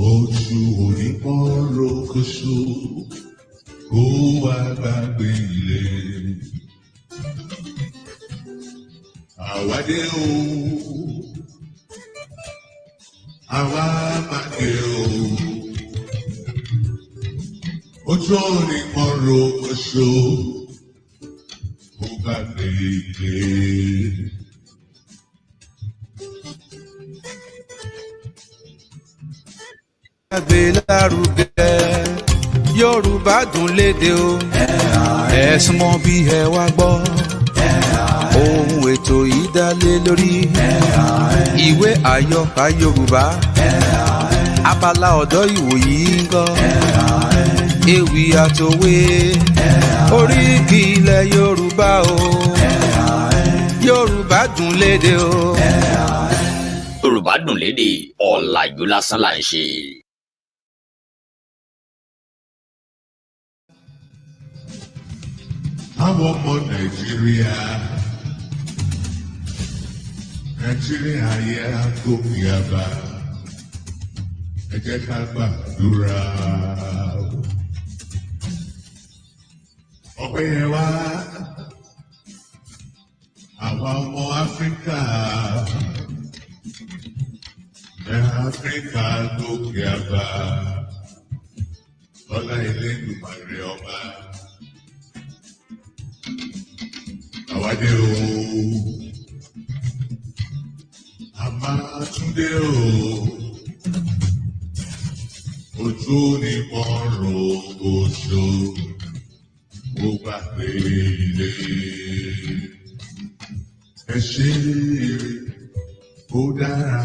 ojú onímọ̀ọ́rọ̀ kóṣó kó wá gbàgbé ilé. Àwádé o, àwa máa dé o, ojú onímọ̀ọ́rọ̀ kóṣó kó gbàgbé ilé. Gbé lárugẹ Yorùbá Dùn Lédè o, ẹ súnmọ́ bí ẹ wá gbọ́ ohun ètò yìí dá lé lórí ìwé àyọkà Yorùbá abala ọ̀dọ́ ìwòyí ń gọ́ ewì àtòwé oríkì ilẹ̀ Yorùbá o, Yorùbá Dùn Lédè o. Yorùbá Dùn Lédè ọ̀làjú lásán là ń ṣe. Àwọn ọmọ Nàìjíríà yẹ àgòkè àbá, ẹ jẹ́ ká gbàdúrà. Ọpẹ́ yẹn wá àwa ọmọ Áfíríkà, Áfíríkà gòkè àbá, ọlá Elédùmarè ọba. Àwádé o, a máa tún dé o, ojú onímọ̀ọ́rọ̀ kóṣó kó gbàgbé ilé. Ẹ ṣe eré kó dára,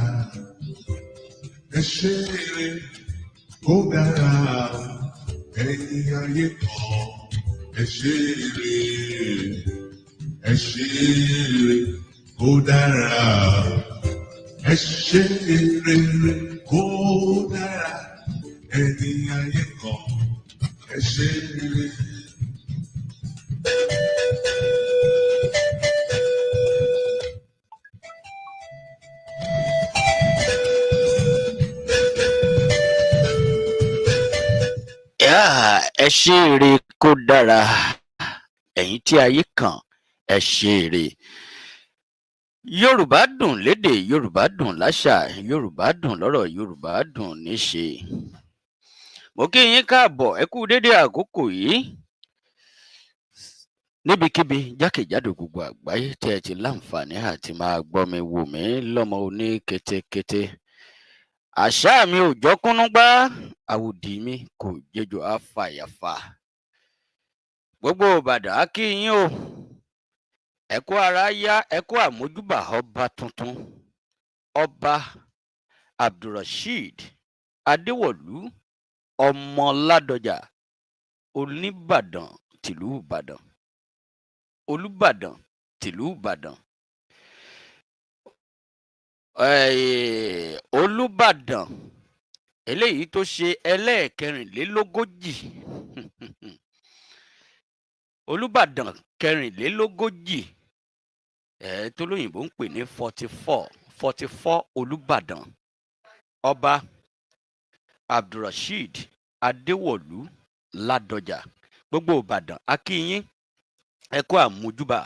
ẹ ṣe eré kó dára, ẹ̀yin ayé kan, ẹ ṣe eré. Ẹ ṣe eré kó dára, ẹ ṣe eré kó dára, ẹni ayé kan, ẹ ṣe eré. Ẹ ṣe eré kó dára, ẹ̀yin tí ayé kan, ẹ ṣe eré. Yorùbá Dùn Lédè, Yorùbá dùn láṣà, Yorùbá dùn lọ́rọ̀, Yorùbá dùn níṣe. Mo kí yín káàbọ̀, ẹ kú dédé àkókò yìí níbikíbi jákèjádò gbogbo àgbáyé tẹ́ ẹ ti láǹfààní àti máa gbọ́ mi wò mí lọ́mọ oní kétékété. Àṣà mi ò jọ́kúnnú gbá, àwòdì mi kò jẹjọ àfàyàfà. Gbogbo Ìbàdàn á kí yín o, ẹ kú ara yá, ẹ kú àmójúbà ọba tuntun, ọba Abdulrasheed Adéwọ̀lú ọmọ Ládọjà, Olúbàdàn tìlú Ìbàdàn, Olúbàdàn tìlú Ìbàdàn, Olúbàdàn eléyìí tó ṣe ẹlẹ́ẹ̀kẹrìnlélógójì Olúbàdàn kẹrìnlélógójì tó lóyìnbó ń pè ní 44 Olúbàdàn, ọba Abdulrasheed Adéwọ̀lú Ládọjà. Gbogbo Ìbàdàn a kí yín, ẹ kú àmójúbà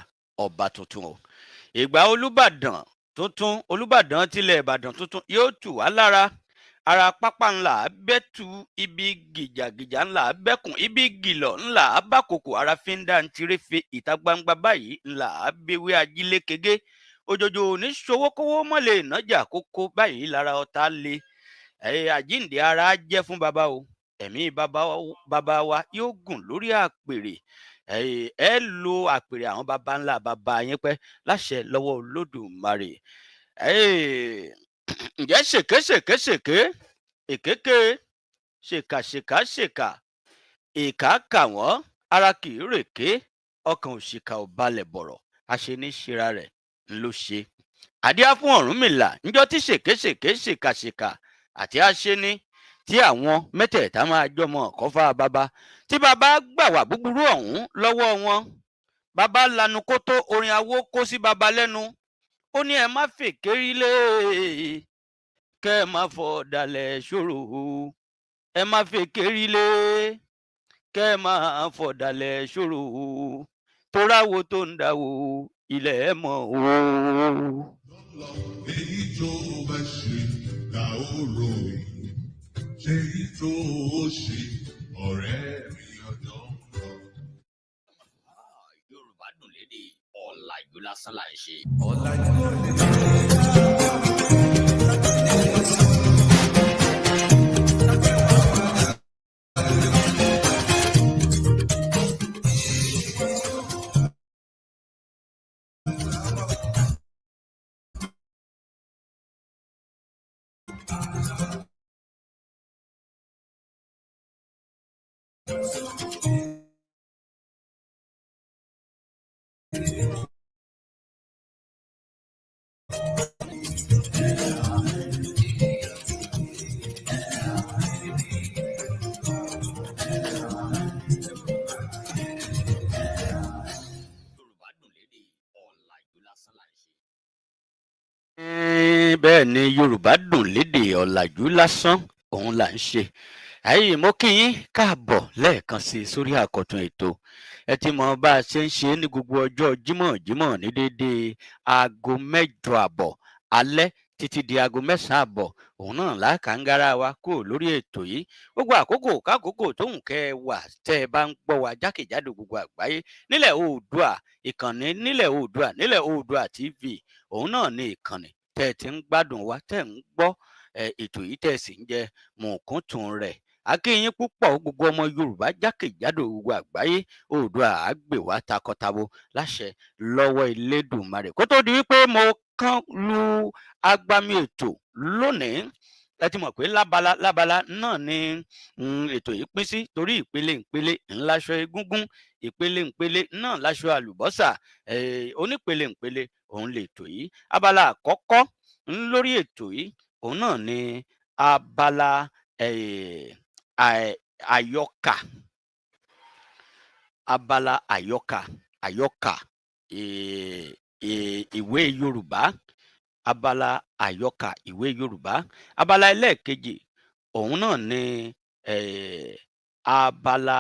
ọba tuntun o. Ìgbà Olúbàdàn tuntun, Olúbàdàn tilẹ̀ Ìbàdàn tuntun yóò tù wá lára. Ara pápá ńlá bẹ́tù, ibi gìjàgìjà ńlá bẹ́kùn, ibi gìlọ̀ ńlá bákòkò, ara fi ń dá ń tiréfe, ìta gbangba báyìí ńlá béwé ajílé kege. Òjòjò ní ṣòwòkówó mọ́lẹ̀ ìnájà kókó báyìí lára ọ̀tá le. Àjíǹde ara jẹ́ fún bàbá o, ẹ̀mí bàbá wa yóò gùn lórí àpèrè. Ẹ lo àpèrè àwọn baba ńlá bàbá yín pẹ́ láṣẹ lọ́wọ́ Olódùmarè. Ǹjẹ́ ṣèké, èkéké, ṣèkà, ìkà kà wọ́n, ara kì í rèké, ọkàn òṣìkà ò balẹ̀ bọ̀rọ̀, àṣẹ ní ṣera rẹ̀ ló ṣe. Àdíá fún Ọ̀rúnmìlà níjọ́ tí ṣèkà àti àṣẹni tí àwọn mẹ́tẹ̀ẹ̀ta máa jọmọ kọ́fà bàbá, tí bàbá gbà wà búburú ọ̀hún lọ́wọ́ wọn. Bàbá lanu kó tó orin awó kó sí bàbá lẹ́nu, ó ní ẹ má fèké rí lé kẹ́ ẹ má fọ̀dàlẹ̀ ṣòro ẹ má fèké lé kẹ́ ẹ má fọ̀dàlẹ̀ ṣòro toráwo tó ń dáwó ilẹ̀ ẹ mọ̀ o. èyí tó bá ṣe ká ó ròyìn ṣe èyí tó ṣe ọ̀rẹ́ mi ọjọ́ ń lọ. Yorùbá dùn lédè ọ̀làjú lásán là ń ṣe. Bẹ́ẹ̀ ni Yorùbá dùn lédè ọ̀làjú lásán òun là ń ṣe. Àyè mo kí yín káàbọ̀ lẹ́ẹ̀kan sí i sórí àkọ́tún ètò. Ẹ ti mọ bá a ṣe ń ṣe ní gbogbo ọjọ́ jímọ̀ ní déédéé aago 8 àbọ̀ alẹ́ títí di aago 9 àbọ̀ òun náà lákàńgára wa kúrò lórí ètò yìí. Gbogbo àkókò kákòókò tóun kẹ́ ẹ wà tẹ́ ẹ bá ń gbọ́ wa jákèjádò gbogbo àgbáyé nílẹ̀ Oòduà ìkànnì nílẹ̀ Oòduà TV òun náà ní ìkànnì tẹ́ ẹ ti ń gbádùn wa tẹ́ ẹ ń gbọ́ ètò yìí tẹ́ ẹ sì ń jẹ mọ̀ọ́kúntùn rẹ̀. A kí yín púpọ̀ gbogbo ọmọ Yorùbá jákèjádò gbogbo àgbáyé Oòduà á gbè wá takọtabo láṣẹ lọ́wọ́ Elédùmarè. Kó tó di wípé mo kán lu agbami ètò lónìí ẹ ti mọ̀ pé lábala náà ni ètò yìí pín sí torí ìpele ńláṣọ egúngún ìpele náà láṣọ àlùbọ́sà onípele òun lè tò yìí. Abala àkọ́kọ́ lórí ètò yìí òun náà ni abala àyọkà ìwé Yorùbá abala àyọkà ìwé Yorùbá. Abala ẹlẹ́ẹ̀kejì òun náà ni abala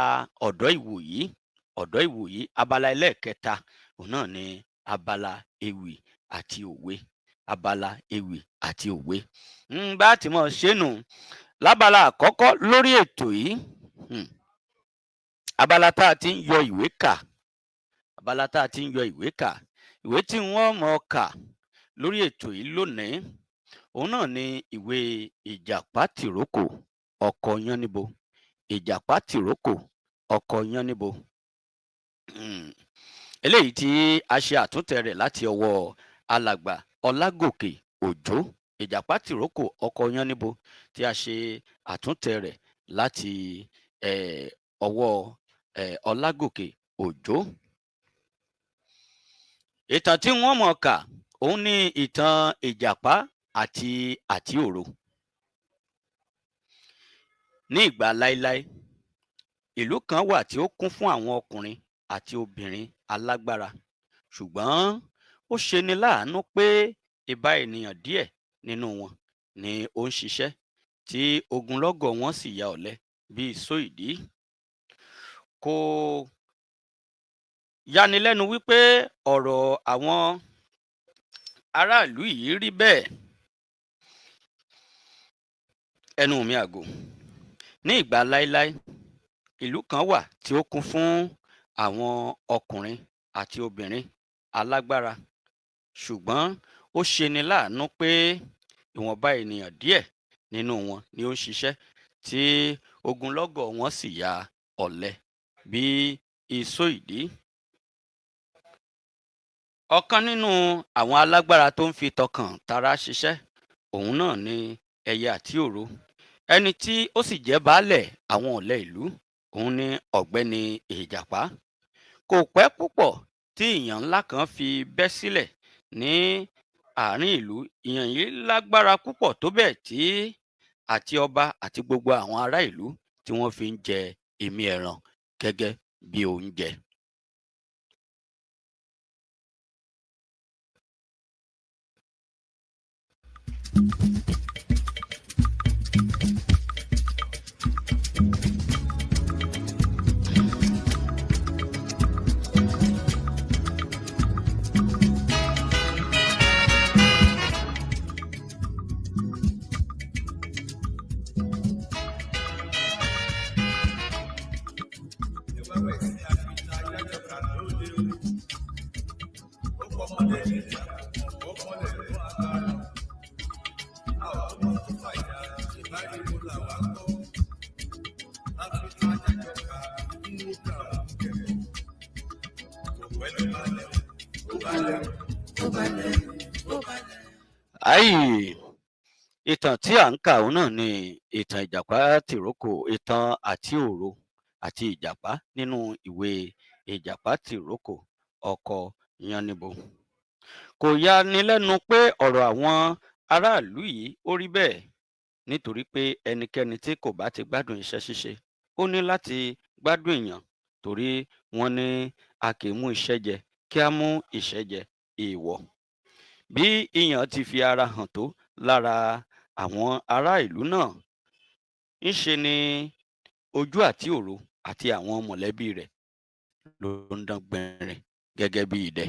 ọ̀dọ́ ìwòyí. Abala ẹlẹ́ẹ̀kẹta òun náà ni abala ewì àti òwe. Bá ti mọ̀ ṣénù lábala àkọ́kọ́ lórí ètò yìí abala tá a ti ń yọ ìwé kà ìwé tí wọ́n mọ̀ kà lórí ètò yìí lónìí òun náà ni ìwé Ìjàpá tìrókò ọkọ Yáníbo. Eléyìí tí a ṣe àtúntẹ̀ rẹ̀ láti ọwọ́ alàgbà Ọlágòkè Òjó. Ìjàpá tìrókò ọkọ Yáníbo tí a ṣe àtúntẹ̀ rẹ̀ láti ọwọ́ Ọlágòkè Òjó. Ìtàn tí wọ́n mọ̀ kà òun ni ìtàn Ìjàpá àti Àtíòro. Ní ìgbà láéláé ìlú kan wà tí ó kún fún àwọn ọkùnrin àti obìnrin alágbára, ṣùgbọ́n ó ṣeni láàánú pé ìbá ènìyàn díẹ̀ nínú wọn ni ó ń ṣiṣẹ́ tí ogunlọ́gọ̀ wọn sì ya ọ̀lẹ bíi iṣó ìdí. Kò yanilẹ́nu wípé ọ̀rọ̀ àwọn aráàlú yìí rí bẹ́ẹ̀. Ẹnu mi àgò. Ní ìgbà láéláé ìlú kan wà tí ó kún fún àwọn ọkùnrin àti obìnrin alágbára, ṣùgbọ́n ó ṣeni láàánú pé ìwọ̀nba ènìyàn díẹ̀ nínú wọn ni ó ń ṣiṣẹ́ tí ogunlọ́gọ̀ wọn sì ya ọ̀lẹ bí iṣó ìdí. Ọ̀kan nínú àwọn alágbára tó ń fi tọkàn tara ṣiṣẹ́ òun náà ni ẹyẹ Àtíòro. Ẹni tí ó sì jẹ́ baálẹ̀ àwọn ọ̀lẹ ìlú òun ni ọ̀gbẹ́ni Ìjàpá. Kò pẹ́ púpọ̀ tí ìyàn ńlá kan fi bẹ́ sílẹ̀ ní àárín ìlú. Ìyàn yìí lágbára púpọ̀ tó bẹ́ẹ̀ tí àti ọba àti gbogbo àwọn ará ìlú tí wọ́n fi ń jẹ ìmí ẹran gẹ́gẹ́ bí oúnjẹ. Ayi, ìtàn tí à ń kà òun náà ni ìtàn ìjàpá tìrókò, ìtàn àti òro àti ìjàpá nínú ìwé ìjàpá tìrókò ọkọ Yáníbo. Kò yani lẹ́nu pé ọ̀rọ̀ àwọn aráàlú yìí ó rí bẹ́ẹ̀, nítorí pé ẹnikẹ́ni tí kò bá ti gbádùn iṣẹ́ ṣíṣe ó ní láti gbádùn èèyàn, torí wọ́n ní a kì í mú iṣẹ́ jẹ kí á mú ìṣẹ́ jẹ, èèwọ̀. Bí ìyàn ti fi ara hàn tó lára àwọn ará ìlú náà, ńṣe ni ojú àti òro àti àwọn mọ̀lẹ́bí rẹ̀ ló ń dán gbẹ̀rìn gẹ́gẹ́ bí idẹ.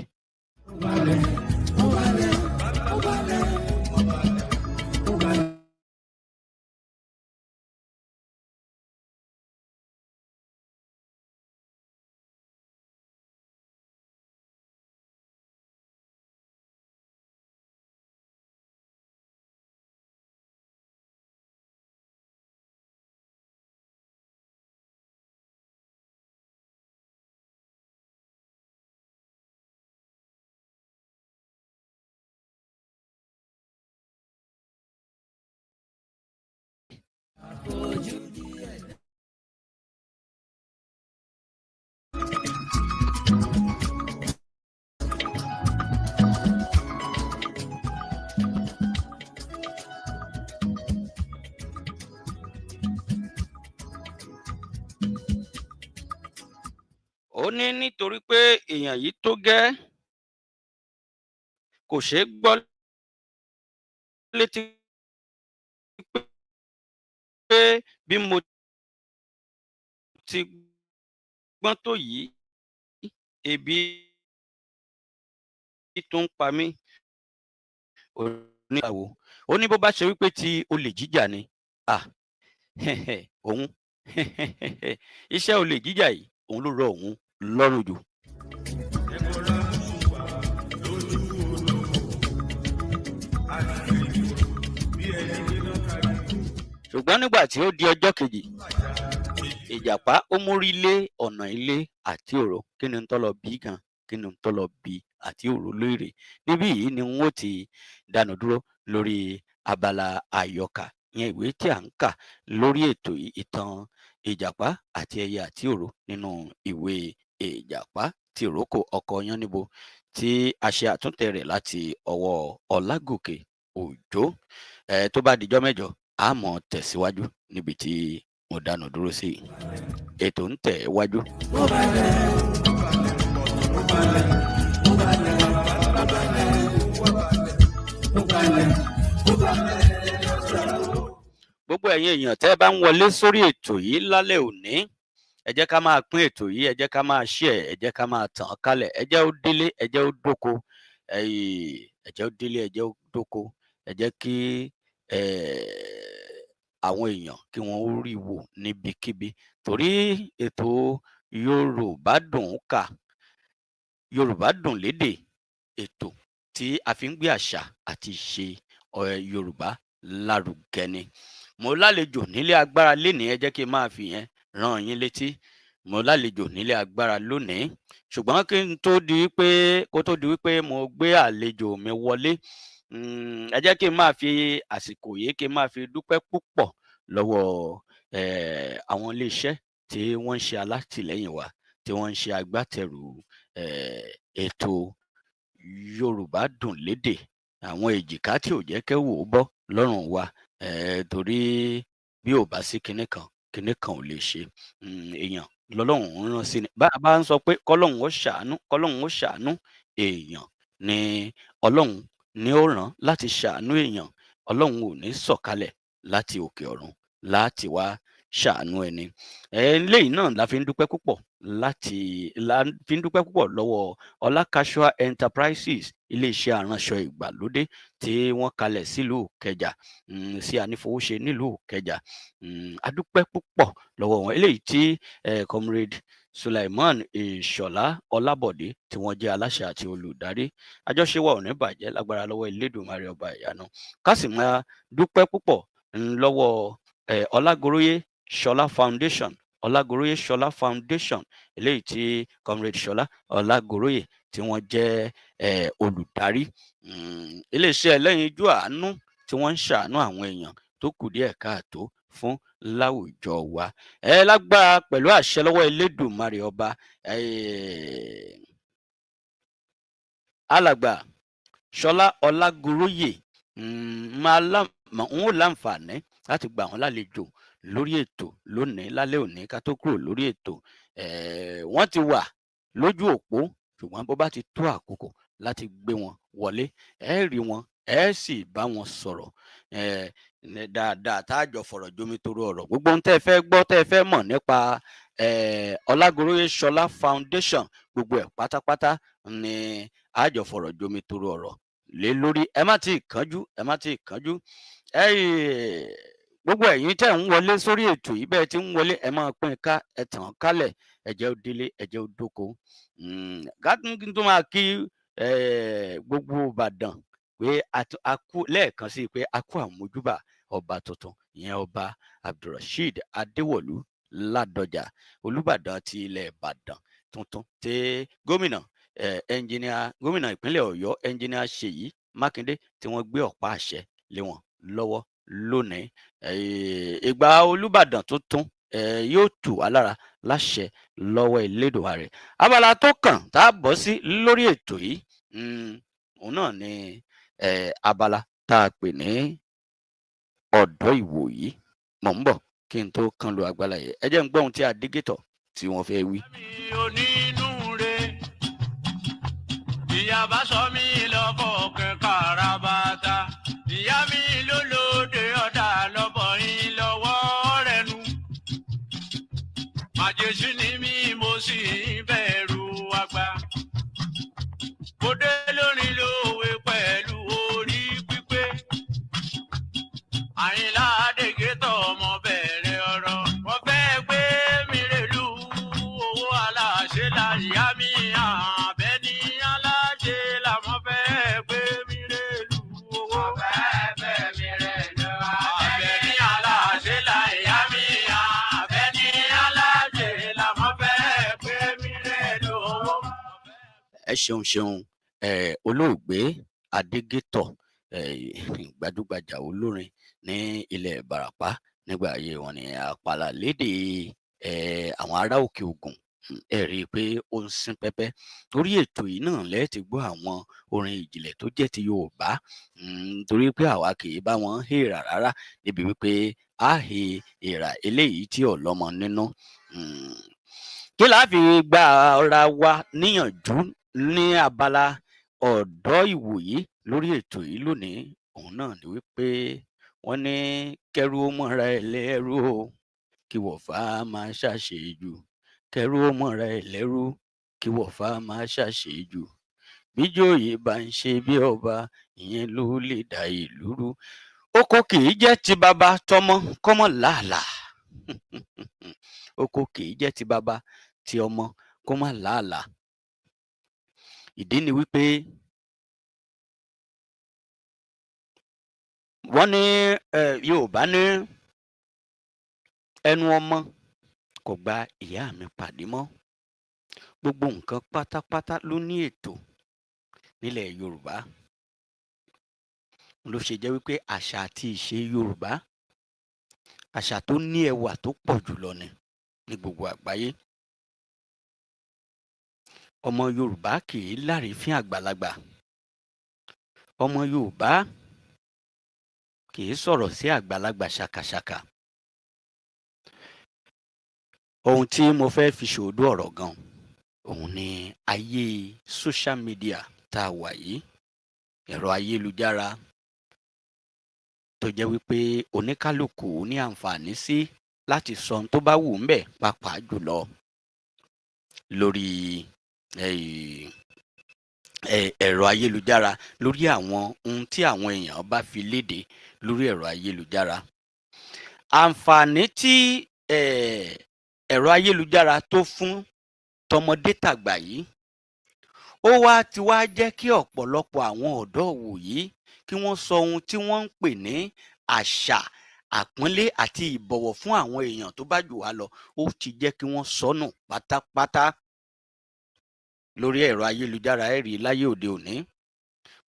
Ó ní nítorí pé èèyàn yìí tó gẹ́, kò ṣeé gbọ́ létí pé bí mo ti gbọ́n tó yìí, ebi tó ń pa mí. Oníyàwó ó ní bó bá ṣe wípé ti olè jíjà ni, òun iṣẹ́ olè jíjà yìí òun ló rọ òun lọ́rùn jù. Ṣùgbọ́n nígbà tí ó di ọjọ́ kejì, ìjàpá ó mórí lé ọ̀nà ilé àti òro. Kí ni ń tọ́ lọ bí gan? Kí ni ń tọ́ lọ bí àti òro lóore? Níbí yìí ni wọ́n ti dánu dúró lórí abala àyọkà, ìyẹn ìwé tí à ń kà lórí ètò ìtàn ìjàpá àti ẹyẹ àti òro nínú ìwé ìjàpá tìrókò ọkọ Yáníbo, tí a ṣe àtúntẹ̀ rẹ̀ láti ọwọ́ Ọlágòkè Òjó. Tó bá dijọ́ mẹ́jọ, a mọ̀ tẹ̀síwájú níbi tí mo dánu dúró sí. Ètò ń tẹ̀ wájú. Gbogbo ẹ̀yin èèyàn tẹ́ bá ń wọlé sórí ètò yìí lálẹ́ òní, ẹ jẹ́ ká máa pín ètò yìí, ẹ jẹ́ ká máa share, ẹ jẹ́ ká máa tàn án kálẹ̀, ẹ jẹ́ ó délé, ẹ jẹ́ ó dóko, ẹ jẹ́ ó délé, ẹ jẹ́ ó dóko, ẹ jẹ́ kí àwọn èèyàn kí wọ́n ó rí wò níbikíbi, torí ètò Yorùbá Dùn kà, Yorùbá Dùn Lédè, ètò tí a fi ń gbé àṣà àti ìṣe Yorùbá lárugẹ ni. Mo lálejò nílé agbára lénìí, ẹ jẹ́ kí n máa fi yẹn rán yín létí. Mo lálejò nílé agbára lónìí, ṣùgbọ́n kó tó di wípé mo gbé àlejò mi wọlé, ẹ jẹ́ kí n máa fi àsìkò yìí kí n máa fi dúpẹ́ púpọ̀ lọ́wọ́ àwọn iléeṣẹ́ tí wọ́n ń ṣe alátìlẹ́yìn wa, tí wọ́n ń ṣe agbátẹrù ètò Yorùbá Dùn Lédè, àwọn èjìká tí ò jẹ́ kẹ́wò ó bọ́ lọ́rùn wa, torí bí ò bá sí kinní kan ò lè ṣe. Èèyàn lọ́lọ́run ń rán sí ni. Bá a bá ń sọ pé kọ́lọ́run ó ṣàánú èèyàn, ni Ọlọ́run ni ó rán láti ṣàánú èèyàn. Ọlọ́run ò ní sọ̀kalẹ̀ láti òkè ọ̀run láti wá ṣàánú ẹni. Eléyìí náà la fi ń dúpẹ́ púpọ̀ lọ́wọ́ Ọlá Casual Enterprises, iléeṣẹ́ aránṣọ ìgbàlódé tí wọ́n kalẹ̀ sílùú Ìkẹjà, sí Anífowóṣe nílùú Ìkẹjà. A dúpẹ́ púpọ̀ lọ́wọ́ wọn. Eléyìí tí Comrade Sulaiman Ìṣọ̀lá Ọlábọ̀dé tí wọ́n jẹ́ aláṣẹ àti olùdarí. Àjọṣe wa ò ní bàjẹ́ lágbára lọ́wọ́ Elédùmarè ọba ìyanu. Ká sì máa dúpẹ́ púpọ̀ lọ́wọ́ Ọlágoróyè Ṣọlá Foundation, Ọlágoróyè Ṣọlá Foundation, eléyìí tí Comrade Ṣọlá Ọlágoróyè tí wọ́n jẹ́ olùdarí, iléeṣẹ́ ẹlẹ́yinjú àánú tí wọ́n ń ṣàánú àwọn èèyàn tó kù díẹ̀ káàtó fún láwùjọ wa. Lágbára pẹ̀lú àṣẹ lọ́wọ́ Elédùmarè ọba, alàgbà Ṣọlá Ọlágoróyè n ó láǹfààní láti gbà wọ́n lálejò lórí ètò lónìí lálẹ́ òní ká tó kúrò lórí ètò. Wọ́n ti wà lójú òpó, ṣùgbọ́n bó bá ti tó àkókò láti gbé wọn wọlé, ẹ rí wọn, ẹ sì bá wọn sọ̀rọ̀ dáadáa, tá a jọ fọ̀rọ̀ jomitoro ọ̀rọ̀. Gbogbo ohun tẹ́ ẹ fẹ́ gbọ́, tẹ́ ẹ fẹ́ mọ̀ nípa Ọlágoróyè Ṣọlá Foundation, gbogbo ẹ̀ pátápátá ni a jọ fọ̀rọ̀ jomitoro ọ̀rọ̀ lé lórí. Ẹ má tí ì kánjú, ẹ má tí ì kánjú. Gbogbo ẹ̀yin tẹ́ ń wọlé sórí ètò yìí, bẹ́ẹ̀ tí ń wọlé, ẹ máa pín ká, ẹ tàn kálẹ̀, ẹ jẹ́ ó délé, ẹ jẹ́ ó dóko. Kí n tó máa kí gbogbo Ìbàdàn pé a kú lẹ́ẹ̀kan sí pé a kú àmójúbà ọba tuntun, ìyẹn ọba Abdulrasheed Adéwọ̀lú Ládọjà, Olúbàdàn ti ilẹ̀ Ìbàdàn tuntun, tí gómìnà gómìnà ìpínlẹ̀ Ọ̀yọ́ ẹnjìníà Ṣèyí Mákindé tí wọ́n gbé ọ̀pá àṣẹ lé wọn lọ́wọ́ lónìí. Ìgbà Olúbàdàn tuntun yóò tù wá lára láṣẹ lọ́wọ́ Elédùmarè. Abala tó kàn tá a bọ́ sí lórí ètò yìí, òun náà ni abala tá a pè ní ọ̀dọ́ ìwòyí. Mò ń bọ̀ kí n tó kan lu agbára yẹn, ẹ jẹ́ ń gbọ́ ohun tí Adégétọ̀ tí wọ́n fẹ́ wí. Ìyá bá sọ mí lọ́kọ̀ kẹ̀kẹ́ bàtà, ìyá mi ló lóde ọ̀dà lọ́bọ̀ yín lọ́wọ́ rẹ̀ nu. Màjèṣí ni mí mo sì ń bẹ̀rù àgbà. Mo dé lórí lówe pẹ̀lú orí pípé. Àyìnlá Adégétọ̀ ọmọ bẹ̀rẹ̀ ọ̀rọ̀. Wọ́n fẹ́ gbé mi rèlú owó aláṣẹ láyà mi àbẹ́ ní aláṣẹ làwọn fẹ́ gbé mi rèlú owó. Wọ́n fẹ́ gbé mi rèlú àbẹ́ ní aláṣẹ láyà mi àbẹ́ ní aláṣẹ làwọn fẹ́ gbé mi rèlú owó. Ẹ ṣeun olóògbé Adégétọ̀, gbajúgbajà olórin ní ilẹ̀ Ìbàràpá nígbà ayé wọn ni àpàlà lédè àwọn ará òkè Ògùn. Ẹ rí i pé ó ń sín pẹ́pẹ́. Torí ètò yìí náà lẹ́ẹ̀ ti gbọ́ àwọn orin ìjìnlẹ̀ tó jẹ́ ti Yorùbá, torí pé àwa kì í bá wọn hèèrà rárá, débi wípé a he èèrà eléyìí tí ò lọ́mọ nínú. Kí la fi gba ara wa níyànjú ní abala ọ̀dọ́ ìwòyí lórí ètò yìí lónìí, òun náà ni wípé wọ́n ní kẹ́rù ó mọ́ra ẹ̀ lẹ́rú o, kí wọ̀fà máa ṣàṣejù. Kẹ́rù ó mọ́ra ẹ̀ lẹ́rú, kí wọ̀fà máa ṣàṣejù. Bíjòyè bá ń ṣe bí ọba, ìyẹn ló lè dá ìlú rú. Oko kì í jẹ́ ti bàbá tọmọ kọ́mọ làálàá. Oko kì í jẹ́ ti bàbá ti ọmọ kọ́mọ làálàá. Ìdí ni wípé wọ́n ní Yorùbá ní ẹnu ọmọ kò gba ìyá mi pàdé mọ́. Gbogbo nǹkan pátápátá ló ní ètò nílẹ̀ Yorùbá. Ló ṣe jẹ́ wípé àṣà àti ìṣe Yorùbá, àṣà tó ní ẹwà tó pọ̀ jùlọ ni ní gbogbo àgbáyé. Ọmọ Yorùbá kì í lárìífín àgbàlagbà. Ọmọ Yorùbá kì í sọ̀rọ̀ sí àgbàlagbà ṣàkàṣàkà. Ohun tí mo fẹ́ fi ṣòdo ọ̀rọ̀ gan, òun ni ayé social media tá a wà yìí, ẹ̀rọ ayélujára tó jẹ́ wípé oníkálukú ní àǹfààní sí láti sọ ohun tó bá wù ú ńbẹ̀, pàápàá jùlọ lórí ẹ̀rọ ayélujára, lórí àwọn ohun tí àwọn èèyàn bá fi léde lórí ẹ̀rọ ayélujára. Àǹfààní tí ẹ̀rọ ayélujára tó fún tọmọdé tàgbà yìí, ó ti wá jẹ́ kí ọ̀pọ̀lọpọ̀ àwọn ọ̀dọ́ wòyí kí wọ́n sọ ohun tí wọ́n ń pè ní àṣà àpọ́nlé àti ìbọ̀wọ̀ fún àwọn èèyàn tó bá jù wá lọ ó ti jẹ́ kí wọ́n sọnù pátápátá lórí ẹ̀rọ ayélujára. Ẹ rí láyé òde òní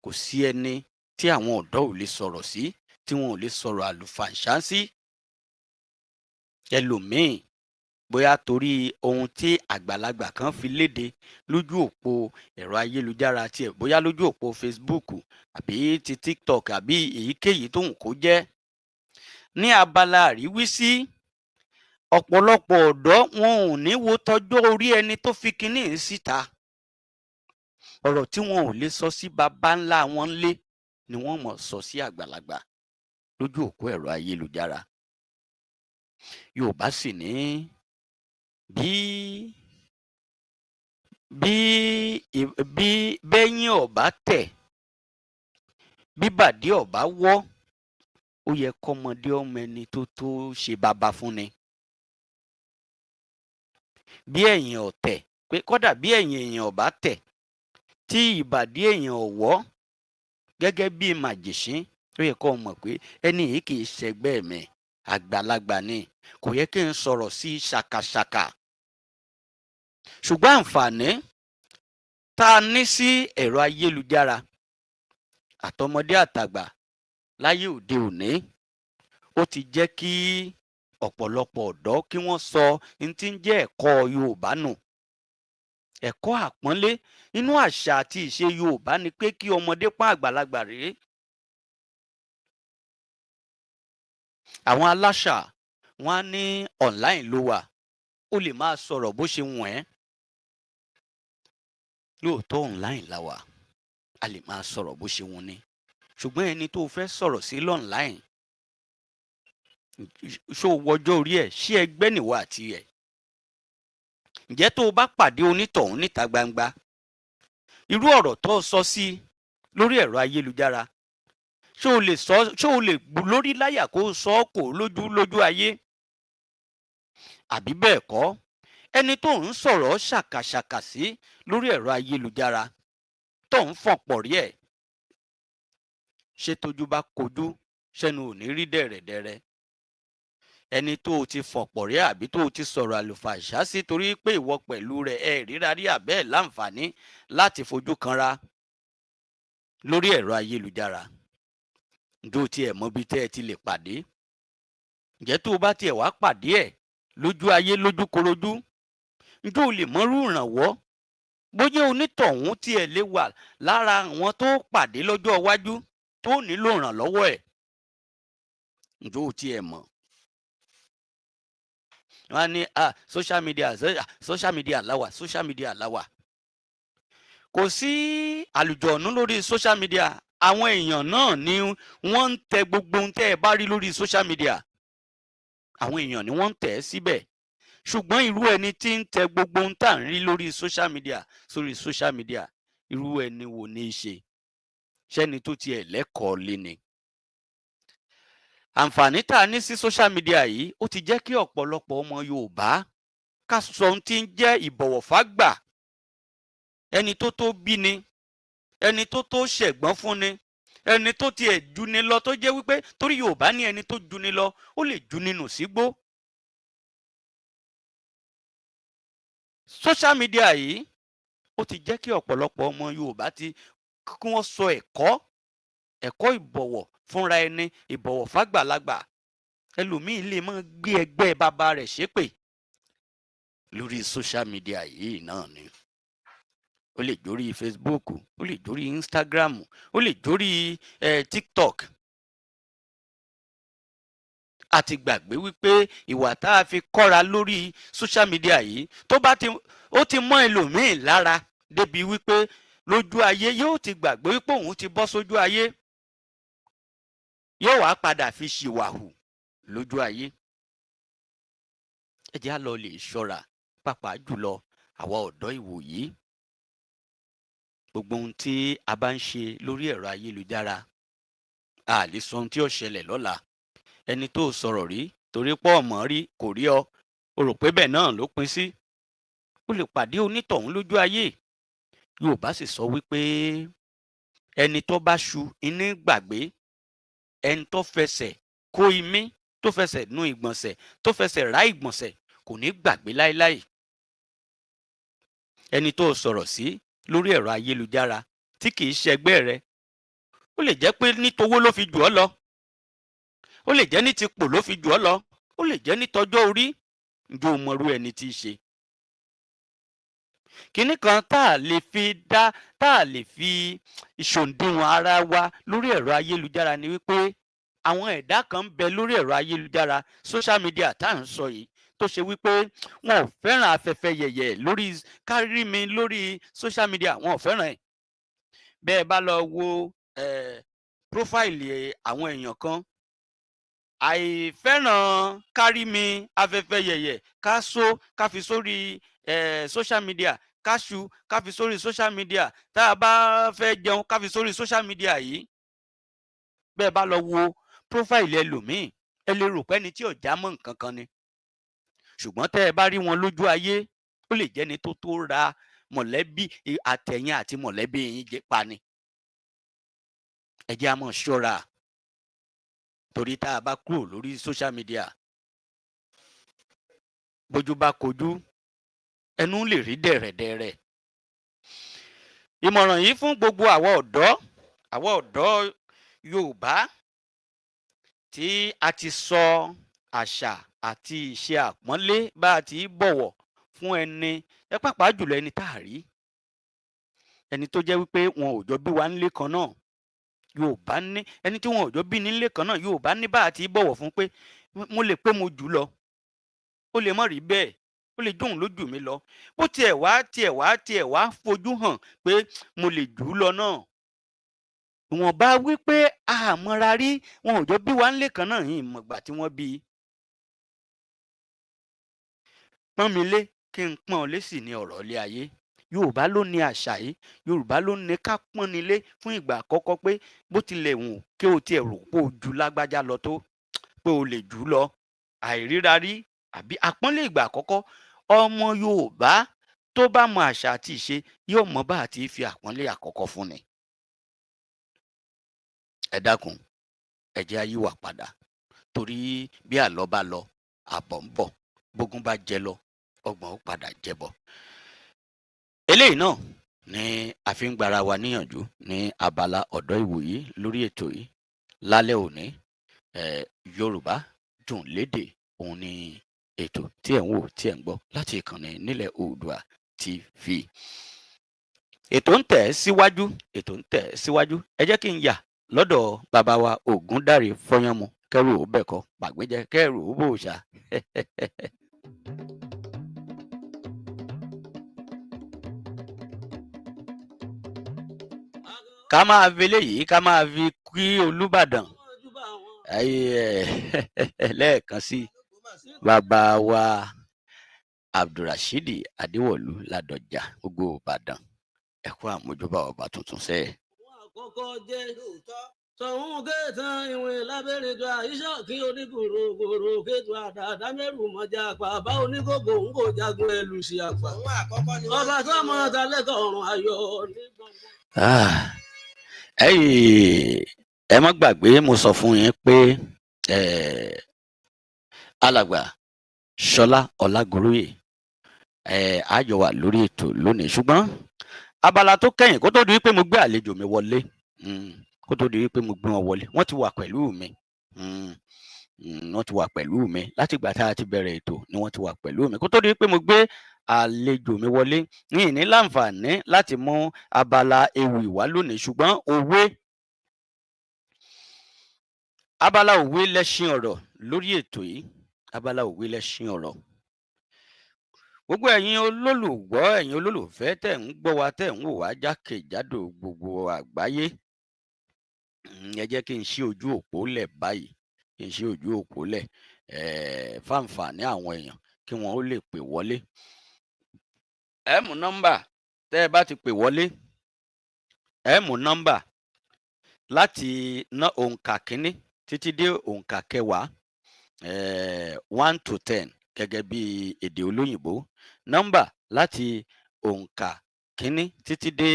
kò sí ẹni tí àwọn ọ̀dọ́ ò lè sọ̀rọ̀ sí, tí wọn ò lè sọ̀rọ̀ àlùfàǹṣá sí. Ẹlòmíì bóyá torí ohun tí àgbàlagbà kan fi léde lójú òpó ẹ̀rọ ayélujára tiẹ̀, bóyá lójú òpó Facebook àbí ti TikTok àbí èyíkéyìí tóhùn kó jẹ́. Ní abala àríwísí, ọ̀pọ̀lọpọ̀ ọ̀dọ́ wọn ò ní wo tọjọ́ orí ẹni tó fi kinní síta. Ọ̀rọ̀ tí wọn ò lè sọ sí baba ńlá wọn lé ni wọ́n mọ̀ sọ sí àgbàlagbà lójú òpó ẹ̀rọ ayélujára. Yorùbá sì ní bí bẹ́yìn ọ̀bá tẹ̀, bíbàdí ọ̀bá wọ́, ó yẹ kọ́mọdé ọmọ ẹni tó tó ṣe baba fún ni. Bí ẹ̀yìn ọ̀tẹ̀, pé kódà bí ẹ̀yìn èèyàn ọ̀bá tẹ̀, tí ìbàdí èèyàn ọ̀wọ́, gẹ́gẹ́ bí màjèṣín, ó yẹ kó mọ̀ pé ẹni yìí kì í ṣẹgbẹ́ mi, àgbàlagbà ni, kò yẹ kí n sọ̀rọ̀ sí ṣàkàṣàkà. Ṣùgbọ́n àǹfààní tá a ní sí ẹ̀rọ ayélujára, àtọmọdé àtàgbà láyé òde òní, ó ti jẹ́ kí ọ̀pọ̀lọpọ̀ ọ̀dọ́ kí wọ́n sọ ní tí ń jẹ́ ẹ̀kọ́ Yorùbá nù. Ẹ̀kọ́ àpọ́nlé nínú àṣà àti ìṣe Yorùbá ni pé kí ọmọdé pọ́n àgbàlagbà rèé. Àwọn aláṣà wọn á ní online ló wà, ó lè máa sọ̀rọ̀ bó ṣe wọ̀n ẹ́. Lóòótọ́ online la wà, a lè máa sọ̀rọ̀ bó ṣe wọ̀n ni. Ṣùgbọ́n ẹni tó fẹ́ sọ̀rọ̀ sí online, ṣó wọjọ́ orí ẹ̀, ṣé ẹgbẹ́ nìwọ àti ẹ̀? Ǹjẹ́ tó o bá pàdé onítọ̀hún níta gbangba, irú ọ̀rọ̀ tó sọ sí lórí ẹ̀rọ ayélujára, ṣé o lè gbù lórí láyà kó o sọ ọ́ kò lójú ayé? Àbí bẹ́ẹ̀ kọ́, ẹni tó ń sọ̀rọ̀ ṣàkàṣàkà sí lórí ẹ̀rọ ayélujára tó ń fọ̀pọ̀ rí ẹ̀, ṣé tójú bá kojú ṣẹ́nu ò ní rí dẹ̀rẹ̀dẹ̀rẹ̀? Ẹni tó o ti fọ̀pọ̀ rí àbí tó o ti sọ̀rọ̀ àlùfàǹṣá sí torí pé ìwọ pẹ̀lú rẹ̀ ẹ ríra rí àbẹ́ẹ̀ láǹfààní láti fojú kanra lórí ẹ̀rọ ayélujára. Ǹjẹ́ o tiẹ̀ mọ̀ bí tẹ́ ẹ ti lè pàdé? Ǹjẹ́ tó o bá tiẹ̀ wá pàdé ẹ̀ lójú ayé lójúkorojú, ǹjẹ́ o lè mọrú ìrànwọ́ bóyá onítọ̀hún tiẹ̀ lè wà lára àwọn tó pàdé lọ́jọ́ iwájú tó nílò ìrànlọ́wọ́ ẹ̀? Ǹjẹ́ o tiẹ̀ mọ̀? Wọ́n á ní social media láwà. Kò sí àlùjọ̀nú lórí social media. Àwọn èèyàn náà ni wọ́n ń tẹ gbogbo ohun tẹ́ ẹ bá rí lórí social media. Àwọn èèyàn ni wọ́n ń tẹ̀ ẹ́ síbẹ̀. Ṣùgbọ́n irú ẹni tí ń tẹ gbogbo ohun tá à ń rí lórí social media, irú ẹni wo ní í ṣe? Ṣẹ́ni tó tiẹ̀ lẹ́kọ̀ọ́ lé ni? Àǹfààní tá a ní sí social media yìí, ó ti jẹ́ kí ọ̀pọ̀lọpọ̀ ọmọ Yorùbá ká sọ ohun tí ń jẹ́ ìbọ̀wọ̀ fágbà. Ẹni tó tó bí ni, ẹni tó tó ṣẹ̀gbọ́n fún ni, ẹni tó tiẹ̀ juni lọ tó jẹ́ wípé torí Yorùbá ní ẹni tó juni lọ ó lè juni nù sígbó. Social media yìí ó ti jẹ́ kí ọ̀pọ̀lọpọ̀ ọmọ Yorùbá kí wọ́n sọ ẹ̀kọ́ ìbọ̀wọ̀ fúnra ẹni, ìbọ̀wọ̀ fágbàlagbà. Ẹlòmíì lè máa gbé ẹgbẹ́ bàbá rẹ̀ ṣépè lórí social media yìí náà ni. Ó lè jórí Facebook, ó lè jórí Instagram, ó lè jórí TikTok. A ti gbàgbé wípé ìwà tá a fi kọ́ra lórí social media yìí ó ti mọ́ ẹlòmíì lára débi wípé lójú ayé yóò ti gbàgbé wípé òun ti bọ́ sójú ayé, yóò wá padà fi ṣìwàhù lójú ayé. Ẹ jẹ́ á lọ lè ṣọ́ra, pàápàá jùlọ àwa ọ̀dọ́ ìwòyí. Gbogbo ohun tí a bá ń ṣe lórí ẹ̀rọ ayélujára, a lè sọ ohun tí ó ṣẹlẹ̀ lọ́la. Ẹni tó sọ̀rọ̀ rí torí pọ̀ mọ́ rí kò rí ọ, o rò pé bẹ́ẹ̀ náà ló pín sí. O lè pàdé onítọ̀hún lójú ayé. Yorùbá sì sọ wípé ẹni tó bá ṣu iní gbàgbé, ẹni tó fẹsẹ̀ kó imí tó fẹsẹ̀ nu ìgbọ̀nsẹ̀ tó fẹsẹ̀ rá ìgbọ̀nsẹ̀ kò ní gbàgbé láéláé. Ẹni tó sọ̀rọ̀ sí lórí ẹ̀rọ ayélujára tí kì í ṣẹgbẹ́ rẹ, ó lè jẹ́ pé ní towó ló fi jù ọ́ lọ, ó lè jẹ́ ní tipò ló fi jù ọ́ lọ, ó lè jẹ́ ní tọjọ́ orí. Ǹjẹ́ o mọrú ẹni tí í ṣe? Kinní kan tá a lè fi ìṣòǹdíwọ̀n ara wa lórí ẹ̀rọ ayélujára ni wípé àwọn ẹ̀dá kan ń bẹ lórí ẹ̀rọ ayélujára social media tá à ń sọ yìí tó ṣe wípé wọn ò fẹ́ràn afẹ́fẹ́ yẹ̀yẹ̀ lórí kárí mi lórí social media, wọn ò fẹ́ràn ẹ̀. Bẹ́ẹ̀ bá lọ wo prófáìlì àwọn èèyàn kan, àìfẹ́ràn kárí mi afẹ́fẹ́ yẹ̀yẹ̀ ká fi sórí social media, káṣu ká fi sórí social media, tá a bá fẹ́ jẹun ká fi sórí social media yìí. Bẹ́ẹ̀ bá lọ wo prófáìlì ẹlòmíì, ẹ lè rò pé ẹni tí ò já mọ́ nǹkan kan ni. Ṣùgbọ́n tẹ́ ẹ bá rí wọn lójú ayé, ó lè jẹ́ni tó ra mọ̀lẹ́bí àtẹ̀yìn àti mọ̀lẹ́bí yín jẹ pa ni. Ẹ jẹ́ á máa ṣọ́ra, torí tá a bá kúrò lórí social media, bójú bá kojú ẹnu lè rí dẹ̀rẹ̀dẹ̀rẹ̀. Ìmọ̀ràn yìí fún gbogbo àwọn ọ̀dọ́ Yorùbá tí a ti sọ àṣà àti ìṣe àpọ́nlé bá a ti bọ̀wọ̀ fún ẹni, pàápàá jùlọ ẹni tá a rí, ẹni tó jẹ́ wípé wọn ò jọ bí wa nílé kan náà. Yorùbá ní ẹni tí wọn ò jọ bí nílé kan náà, Yorùbá ní bá a ti bọ̀wọ̀ fún pé mo lè pé mo jù lọ, ó lè má rí bẹ́ẹ̀, ó lè jóun lójú mi lọ, bó tiẹ̀ wá fojú hàn pé mo lè jù ú lọ náà. Ìwọ̀nba wípé àmọ́ra rí, wọn ò jọ bí wa nílé kan náà, yìí mọ̀gbà tí wọ́n bí i. Pọ́n mi lé kí n pọ́n ọ lé sì ní ọ̀rọ̀ ilé ayé. Yorùbá ló ní àṣà yìí, Yorùbá ló ní ká pọ́n ni lé fún ìgbà àkọ́kọ́ pé bó tilẹ̀ wù kí o tiẹ̀ rò pé o ju lágbájá lọ tó, pé o lè jù ú lọ. Àìríra rí àbí àpọ́nlé ìgbà àkọ́kọ́. Ọmọ Yorùbá tó bá mọ àṣà àti ìṣe yóò mọ bá àti fi àpọ́nlé àkọ́kọ́ fún ni. Ẹ dákun, ẹ jẹ́ á yíwà padà, torí bí àlọ́ bá lọ àbọ̀ ń bọ̀, bógún bá jẹ lọ ọgbọ̀n ó padà jẹbọ. Eléyìí náà ni a fi ń gbara wa níyànjú ní abala ọ̀dọ́ ìwòyí lórí ètò yìí lálẹ́ òní. Yorùbá Dùn Lédè òun ni ètò tí ẹ̀ ń wò tí ẹ̀ ń gbọ́ láti ìkànnì nílẹ̀ Oòduà TV. Ètò ń tẹ̀ síwájú. Ẹ jẹ́ kí n yà lọ́dọ̀ bàbá wa Ògúndáre Fọyánmu, kẹ́rù ó bẹ̀kọ́ pàgbéjẹ kẹ́rù ó bòòṣà. Ká máa fi eléyìí ká máa fi kí Olúbàdàn lẹ́ẹ̀kan sí bàbá wa Abdulrasheed Adéwọ̀lú Ládọjà gbogbo Ìbàdàn. Ẹ kú àmójúbà ọba tuntun sẹ́ẹ̀. Àkọ́kọ́ jẹ́ sọ̀hún kéètàn ìwé lábẹ́rẹ́ tó àyíṣọ́ kí onígbòrògbòrò kéètò àdàdà mẹ́rù mọ́jà àpá bá onígbògbò ń kò jagun ẹlù sí àpá. Ọba tó mọ talẹ́kọ̀ ọ̀run ayọ̀ ní gbọ̀ngàn. Ẹ má gbàgbé mo sọ fún yín pé alàgbà Ṣọlá Ọlágoróyè á jọ wà lórí ètò lónìí, ṣùgbọ́n abala tó kẹ́yìn kó tó di wípé mo gbé àlejò mi wọlé, wọ́n ti wà pẹ̀lú mi. Wọ́n ti wà pẹ̀lú mi láti ìgbà tá a ti bẹ̀rẹ̀ ètò ni wọ́n ti wà pẹ̀lú mi. Kó tó di wípé mo gbé àlejò mi wọlé, ní ìní láǹfààní láti mú abala ewì wá lónìí, ṣùgbọ́n abala òwe lẹ́ṣin ọ̀rọ̀ lórí ètò yìí. Abala òwe lẹ́ṣin ọ̀rọ̀. Gbogbo ẹ̀yin olólùgbọ́, ẹ̀yin olólùfẹ́ tẹ̀ ń gbọ́ wa, tẹ̀ ń wò wá jákèjádò gbogbo àgbáyé, ẹ jẹ́ kí n ṣí ojú òpó lẹ̀ báyìí, fáǹfààní àwọn èèyàn kí wọ́n ó lè pè wọlé. Ẹ mú nọ́mbà tẹ́ ẹ bá ti pè wọlé, ẹ mú nọ́mbà láti ná òǹkà kínní títí dé òǹkà kẹwàá, 1 to 10 gẹ́gẹ́ bí èdè olóyìnbó. Nọ́mbà láti òǹkà kínní títí dé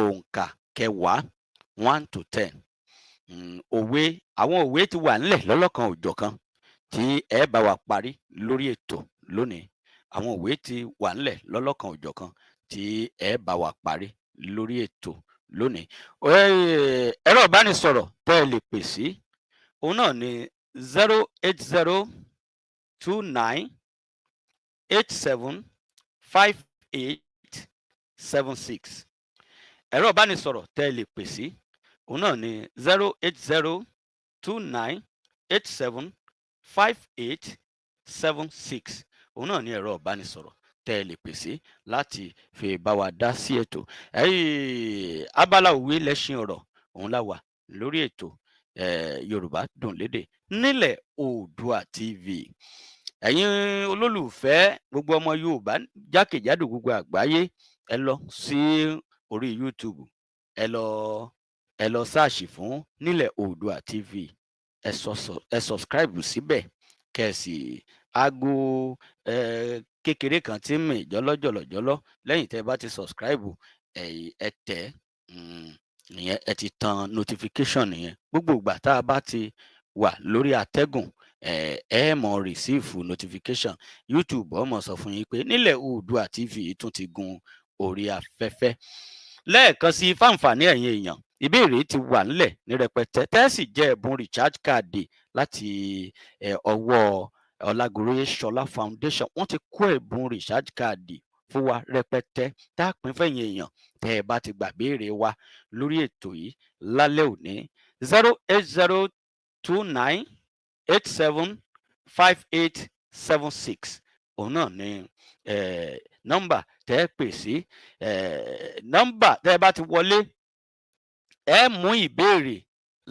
òǹkà kẹwàá, 1 to 10. Àwọn òwe ti wà nílẹ̀ lọ́lọ́kan òjọ̀kan tí ẹ bá wa parí lórí ètò lónìí. Àwọn ìwé ti wà ńlẹ̀ lọ́lọ́kan òjọ̀kan tí ẹ bá wa parí lórí ètò lónìí. Ẹ̀rọ ìbánisọ̀rọ̀ tẹ́ ẹ lè pè sí òun náà ni 08029875876. ẹ̀rọ ìbánisọ̀rọ̀ tẹ́ ẹ lè pè sí òun náà ni 08029875876. òun náà ni ẹ̀rọ ìbánisọ̀rọ̀ tẹ́ ẹ lè pè sí láti fi bá wa dá sí ètò. Abala òwe lẹ́ṣin ọ̀rọ̀ òun la wà lórí ètò Yorùbá Dùn Lédè nílẹ̀ Oòduà TV. Ẹ̀yin olólùfẹ́ gbogbo ọmọ Yorùbá jákèjádò gbogbo àgbáyé, ẹ lọ sí orí YouTube, ẹ lọ sáàṣì fún nílẹ̀ Oòduà TV, ẹ subscribe síbẹ̀, kẹ̀sì aago kékeré kan tí ń mì jọ́lọ́jọ́lọ́jọ́lọ́ lẹ́yìn tẹ́ ẹ bá ti subscribe ẹ tẹ̀ nìyẹn, ẹ ti tan notification nìyẹn. Gbogbo ìgbà tá a bá ti wà lórí atẹ́gùn ẹ mọ̀ receive notification. YouTube ó mọ̀ sọ fún yín pé nílẹ̀ Oòduà TV tún ti gun orí afẹ́fẹ́. Lẹ́ẹ̀kan sí fáǹfààní ẹ̀yin èèyàn, ìbéèrè ti wà nílẹ̀ ní rẹpẹtẹ, tẹ́sì jẹ́ ẹ̀bùn recharge card láti ọwọ́ Ọlágúnróyè Ṣọlá Foundation. Wọ́n ti kó ẹ̀bùn recharge card fún wa rẹpẹtẹ tá a pín fẹ̀yìn èèyàn tẹ́ ẹ bá ti gbà béèrè wa lórí ètò yìí lálẹ́ òní. 08029875876 òun náà ni nọ́mbà tẹ́ ẹ pè sí. Nọ́mbà tẹ́ ẹ bá ti wọlé ẹ mú ìbéèrè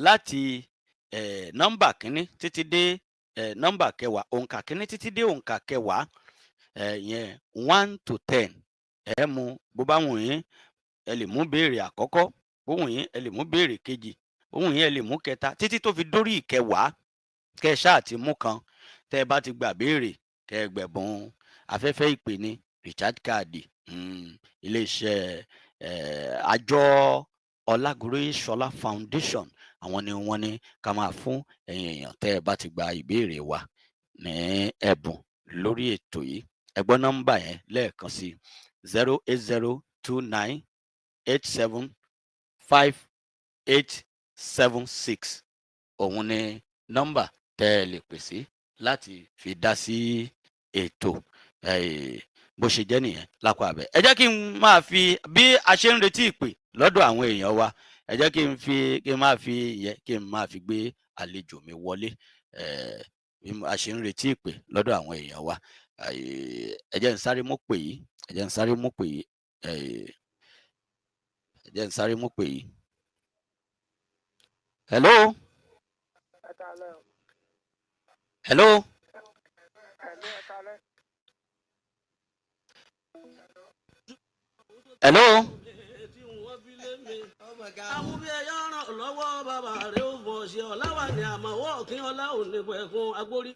láti nọ́mbà kínní títí dé nọ́mbà kẹwàá, òǹkà kínní títí dé òǹkà kẹwàá, yẹn 1 to 10. ẹ mú bó bá wù yín, ẹ lè mú béèrè àkọ́kọ́, bó wù yín ẹ lè mú béèrè kejì, bó wù yín ẹ lè mú kẹta títí tó fi dórí ìkẹwàá. Kẹ ṣáà ti mú kan, tẹ́ ẹ bá ti gbà béèrè kẹ gbẹ̀bùn afẹ́fẹ́ ìpè ní recharge card. Iléeṣẹ́ àjọ Ọlágúnróyè Ṣọlá Foundation, àwọn ni wọ́n ní ká máa fún ẹ̀yin èèyàn tẹ́ ẹ bá ti gba ìbéèrè wa ní ẹ̀bùn lórí ètò yìí. Ẹ gbọ́ nọ́mbà yẹn lẹ́ẹ̀kan sí 08029875876. òun ni nọ́mbà tẹ́ ẹ lè pè sí láti fi dá sí ètò. Bó ṣe jẹ́ nìyẹn lápá abẹ. Ẹ jẹ́ kí n máa fi bí a ṣe ń retí ìpè lọ́dọ̀ àwọn èèyàn wa, ẹ jẹ́ kí n máa fi gbé àlejò mi wọlé. Bí a ṣe ń retí ìpè lọ́dọ̀ àwọn èèyàn wa, ẹ jẹ́ n sáré mú pè yìí, ẹ jẹ́ n sáré mú pè yìí. Hello. Hello. Hello. Àwọn bí ẹyọ ràn lọ́wọ́ bàbá rẹ̀ ó bọ̀ ṣe ọ̀làwà ní àmọ́wọ́ kí ọlá ò ní pẹ̀kun agbórí.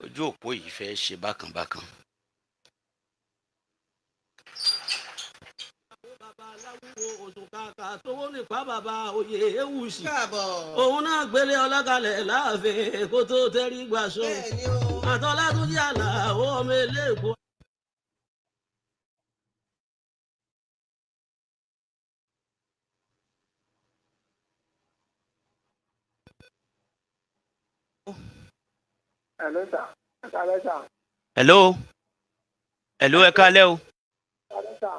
Ojú òpó yìí fẹ́ ṣe bákan bákan. Bàbá aláwúwo òsùn kàkà tówó nípa bàbá oyè ewùsì. Òun náà gbélé ọlákalẹ̀ láàfin kó tó tẹ́rí gbàsó. Àtọ́lá tún jẹ́ àlàó ọmọ eléèkó. Hello, sir. Hello, sir. Hello, ẹ káalẹ́ o. Hello, sir.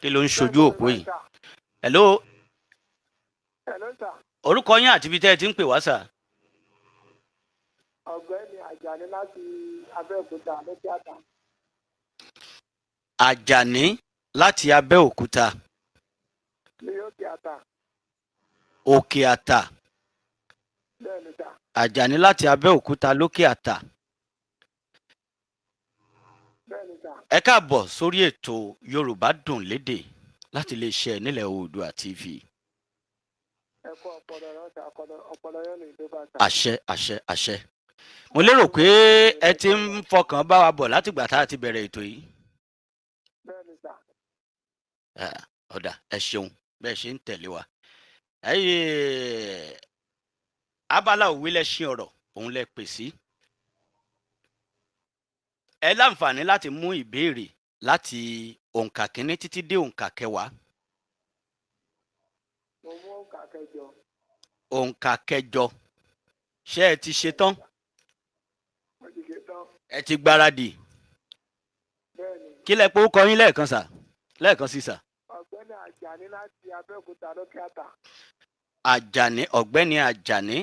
Kí ló ń ṣojú òpó yìí? Hello. Hello, sir. Orúkọ yín àti ibi tẹ́ ẹ ti ń pè wá sà. Ọ̀gbẹ́ni Àjàní láti Abẹ́òkúta ní tíátà. Àjàní láti Abẹ́òkúta. Ní yóò tíátà. òkè àtà bẹ́ẹ̀ ni sà. àjàní láti abẹ́òkúta lókè àtà. bẹ́ẹ̀ ni sà. ẹ káàbọ̀ sórí ètò Yorùbá Dùn Lédè láti iléeṣẹ́ nílẹ̀ Oòduà TV. ẹ kọ́ ọpọlọ rẹ ọ̀sẹ̀ ọpọlọ yẹn ní ìlú bá sà. àṣẹ àṣẹ àṣẹ. mo lérò pé ẹ ti ń fọkàn bá wa bọ̀ látìgbà tá a ti bẹ̀rẹ̀ ètò yìí. bẹ́ẹ̀ ni sà. ọ̀dà ẹ ṣeun bẹ́ẹ̀ ṣe ń tẹ̀lé wa. abala òwe lẹ́ṣin ọ̀rọ̀ òun lẹ pè sí. ẹ láǹfààní láti mú ìbéèrè láti òǹkà kínní títí dé òǹkà kẹwàá. mo mú òǹkà kẹjọ. òǹkà kẹjọ ṣé ẹ ti ṣe tán? mo ti ṣe tán. ẹ ti gbáradì. bẹ́ẹ̀ ni. kí lẹ pé ó kọ yín lẹ́ẹ̀kan sí sà. ọ̀gbẹ́ni Àjàní láti Abẹ́òkúta lókè àtà. Àjàní ọ̀gbẹ́ni Àjàní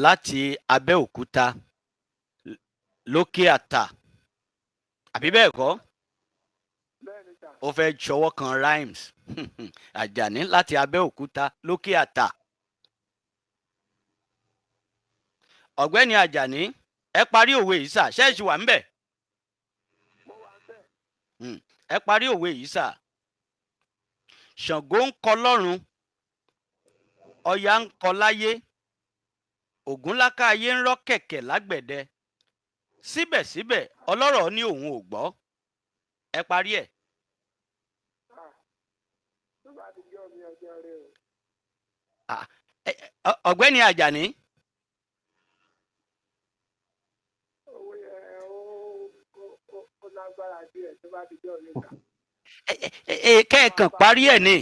láti Abẹ́òkúta lókè àtà àbí bẹ́ẹ̀ kọ́? bẹ́ẹ̀ ni sà. ó fẹ́ ṣọwọ́ kan rhymes. Àjàní láti Abẹ́òkúta lókè àtà. ọ̀gbẹ́ni Àjàní ẹ parí òwe yìí sà, ṣẹ́ẹ̀ṣì wà ńbẹ̀? mo wà bẹ́ẹ̀. ẹ parí òwe yìí sà. Ṣàngó ń kọ lọ́run, Ọya ń kọ láyé, Ògúnláká ayé ń rọ́ kẹ̀kẹ́ lágbẹ̀dẹ, síbẹ̀síbẹ̀ ọlọ́rọ̀ ní òun ò gbọ́. ẹ parí ẹ̀. tó bá ti jọ́ mi ọjọ́ rẹ o. ọ̀gbẹ́ni Àjàní. owó yẹn ó lágbára díẹ̀ tó bá ti jọ́ mi sà. kẹ́ẹ̀kan parí ẹ̀ ni.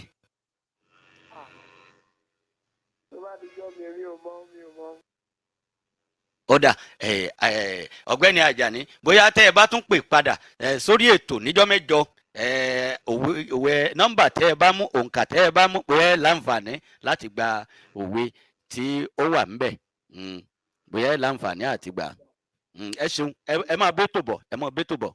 tó bá ti jọ́ mi ò mọ̀. ọ̀dà ọ̀gbẹ́ni Àjàní bóyá tẹ́ ẹ bá tún pè padà sórí ètò níjọ́ mẹ́jọ òwe nọ́mbà tẹ́ ẹ bá mú òǹkà tẹ́ ẹ bá mú bóyá láǹfààní láti gba òwe tí ó wà ńbẹ̀ bóyá láǹfààní àti gbà. ẹ ṣeun ẹ máa bẹ́ tó bọ̀.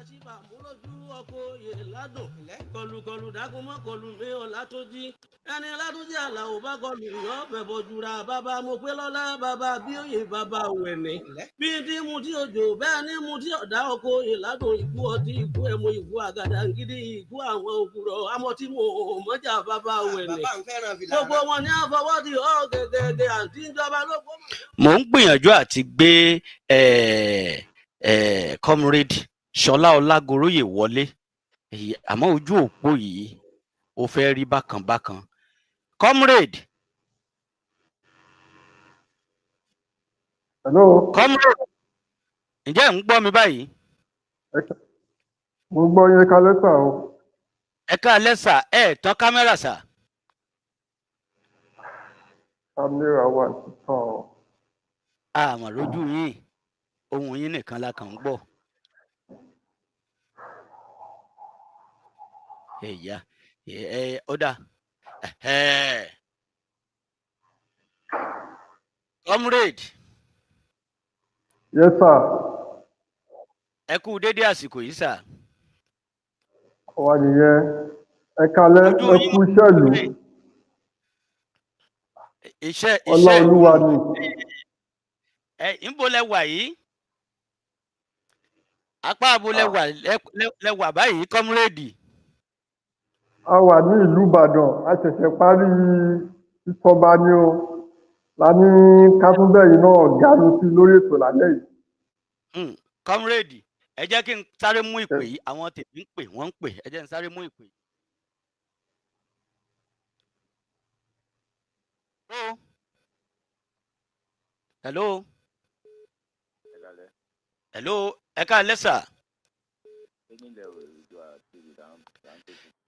síbà múlójú ọkọ oyè ládùn kọlùkọlù dákúmọ kọlù mi ọlátúnjí ẹni ọlátúnjí àlàó bá kọlù yọ bẹbọ jura bàbá mo pé lọlá bàbá bí òye bàbá wẹni bí tí mu tí òjò bẹ́ẹ̀ ni mu tí ọdá ọkọ oyè ládùn ikú ọtí ikú ẹmu ikú àgàdàǹgídí ikú àwọn òkúrọ amọtí mo mọjà bàbá wẹni gbogbo wọn ní àfọwọ́dì ọ gẹ́gẹ́ àǹtí ìjọba ló gbọ́. mò ń gbìyànjú àti gbé comrade Ṣọlá Ọlágoróyè wọlé àmọ́ ojú òpó yìí ó fẹ́ rí bákan bákan. Comrade. Hello. Comrade. ǹjẹ́ ń gbọ́ mi báyìí? mo gbọ́ yín ká lẹ́sà o. ẹ ká lẹ́sà ẹ tán kámẹ́rà sà. kámẹ́rà wà títàn. àmọ́ lójú yín ohùn yín nìkan la kàn ń gbọ́. ẹ̀yà ọ̀dà comrade. Yes sir. ẹ kú dédé àsìkò yìí sà. ọwọ́ nìyẹn ẹ kálẹ́ ẹ kú iṣẹ́ ìlú. iṣẹ́ ọlá olúwa ni. níbo lẹ wà yìí? apá abo lẹ wà báyìí comrade. a wà ní ìlú Ìbàdàn a ṣẹ̀ṣẹ̀ parí ìtọ́ba ni o la ní kátúndẹ̀yìn náà gánu sí lórí ètò lálẹ́ yìí. comrade ẹ jẹ́ kí n sáré mú ìpè yìí àwọn tèmi ń pè wọ́n ń pè ẹ jẹ́ n sáré mú ìpè yìí. hello. hello ẹ ká lẹ́sà.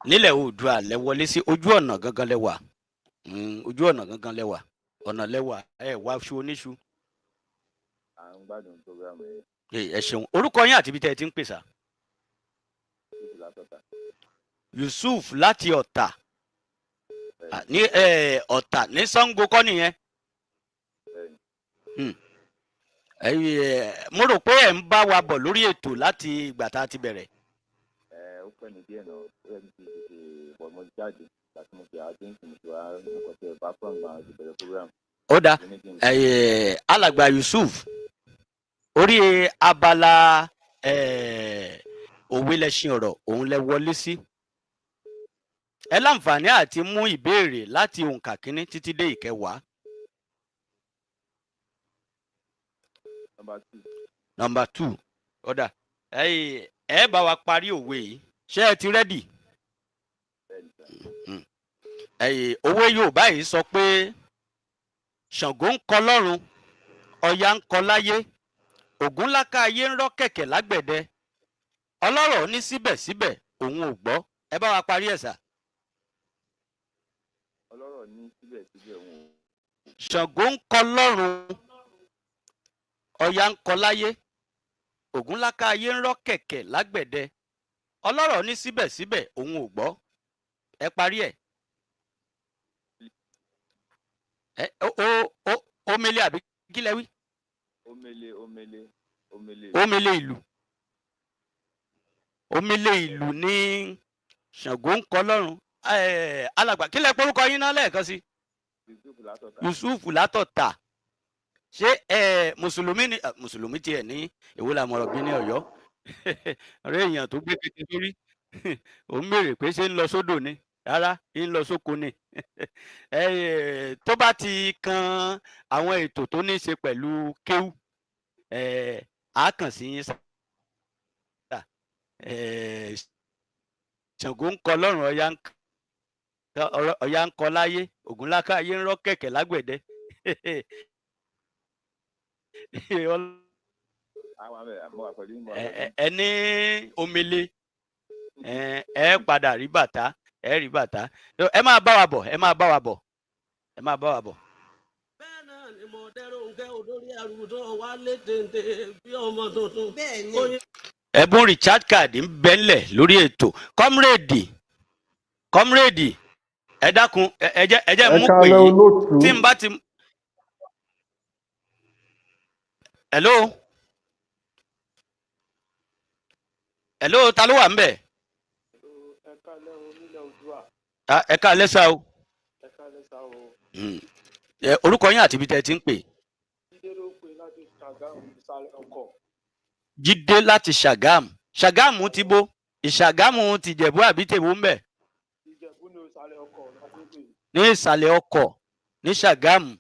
nílẹ̀ Oòduà lẹ wọlé sí ojú ọ̀nà gangan lẹ́wà ojú ọ̀nà gangan lẹ́wà ọ̀nà lẹ́wà ẹ wá ṣu oníṣu. à ń gbádùn program rẹ. ẹ ṣeun orúkọ yín àti ibi tẹ́ ẹ ti ń pè sà. Yusuf láti Ọ̀tà ní Ọ̀tà ní Ṣàngó kọ́ nìyẹn. mo rò pé ẹ̀ ń bá wa bọ̀ lórí ètò láti ìgbà tá a ti bẹ̀rẹ̀. Ó pẹ́ ní díẹ̀ náà, ó yẹ kí n tètè bọ̀ mọ́ jáde láti mo fi àádé ní mo fi wá nǹkan tí ẹ bá fún àwọn ìbẹ̀rẹ̀ program. Ó dáa, alàgbà Yusuf, orí abala òwe lẹṣin ọ̀rọ̀ òun lẹ wọlé sí. Ẹ láǹfààní àti mú ìbéèrè láti òǹkà kínní títí dé ìkẹwàá. Number 2. Ó dáa, ẹ bá wa parí òwe yìí. Ṣé ẹ ti rẹ́dì? Òwe Yorùbá yìí sọ pé Ṣàngó ń kọ lọ́run, Ọya ń kọ láyé, Ògún láká ayé ń rọ́ kẹ̀kẹ́ lágbẹ̀dẹ, ọlọ́rọ̀ ní síbẹ̀síbẹ̀ òun ò gbọ́. Ẹ bá wa parí ẹ̀ sà. Ọlọ́rọ̀ ní síbẹ̀síbẹ̀ òun ò. Ṣàngó ń kọ lọ́run, Ọya ń kọ láyé, Ògún láká ayé ń rọ́ kẹ̀kẹ́ lágbẹ̀dẹ, ọlọ́rọ̀ ní síbẹ̀síbẹ̀ òun ò gbọ́. Ẹ parí ẹ̀. Omele àbí kí lẹ wí? Omele ìlú. Omele ìlú ní Ṣàngó ń kọ lọ́run. Alàgbà kí lẹ porúkọ yín náà lẹ́ẹ̀kan sí? Yusuf látọ̀tà. Ṣé mùsùlùmí ni mùsùlùmí tiẹ̀ ní èwo la mọ̀rọ̀ bí ní Ọ̀yọ́? Ọ̀rẹ́ èèyàn tó gbé kékeré lórí ó ń béèrè pé ṣé ń lọ sódò ni? Rárá, ń lọ sóko ni. Tó bá ti kan àwọn ètò tó ní í ṣe pẹ̀lú kéwú, á kàn sí yín sá. Ṣàngó ń kọ lọ́run, Ọya ń kọ láyé, Ògún láká ayé ń rọ́ kẹ̀kẹ́ lágbẹ̀dẹ. Ẹni omele ẹ padà rí bàtà, ẹ rí bàtà. Ẹ máa bá wa bọ̀, ẹ máa bá wa bọ̀, ẹ máa bá wa bọ̀. Bẹ́ẹ̀ náà ni mo dẹ́rù ń kẹ́ olórí àrùtọ́ wá lé téńté bí ọmọ tuntun. Ẹ̀bùn Richard card ń bẹ́ńlẹ̀ lórí ètò. Kọ́mírèdì ẹ dákun ẹ jẹ́ mú pè yí tí n bá ti. Hello, ta ló wà ń bẹ̀? Ẹ káalẹ́ sà o. Orúkọ yín àti ibi tẹ́ ẹ ti ń pè. Jídé láti Ṣàgámù. Ṣàgámù ti bo? Ìṣàgámù ti Jẹ̀bú àbí tèbó ń bẹ̀? Ní ìsàlẹ̀ ọkọ̀ ní Ṣàgámù.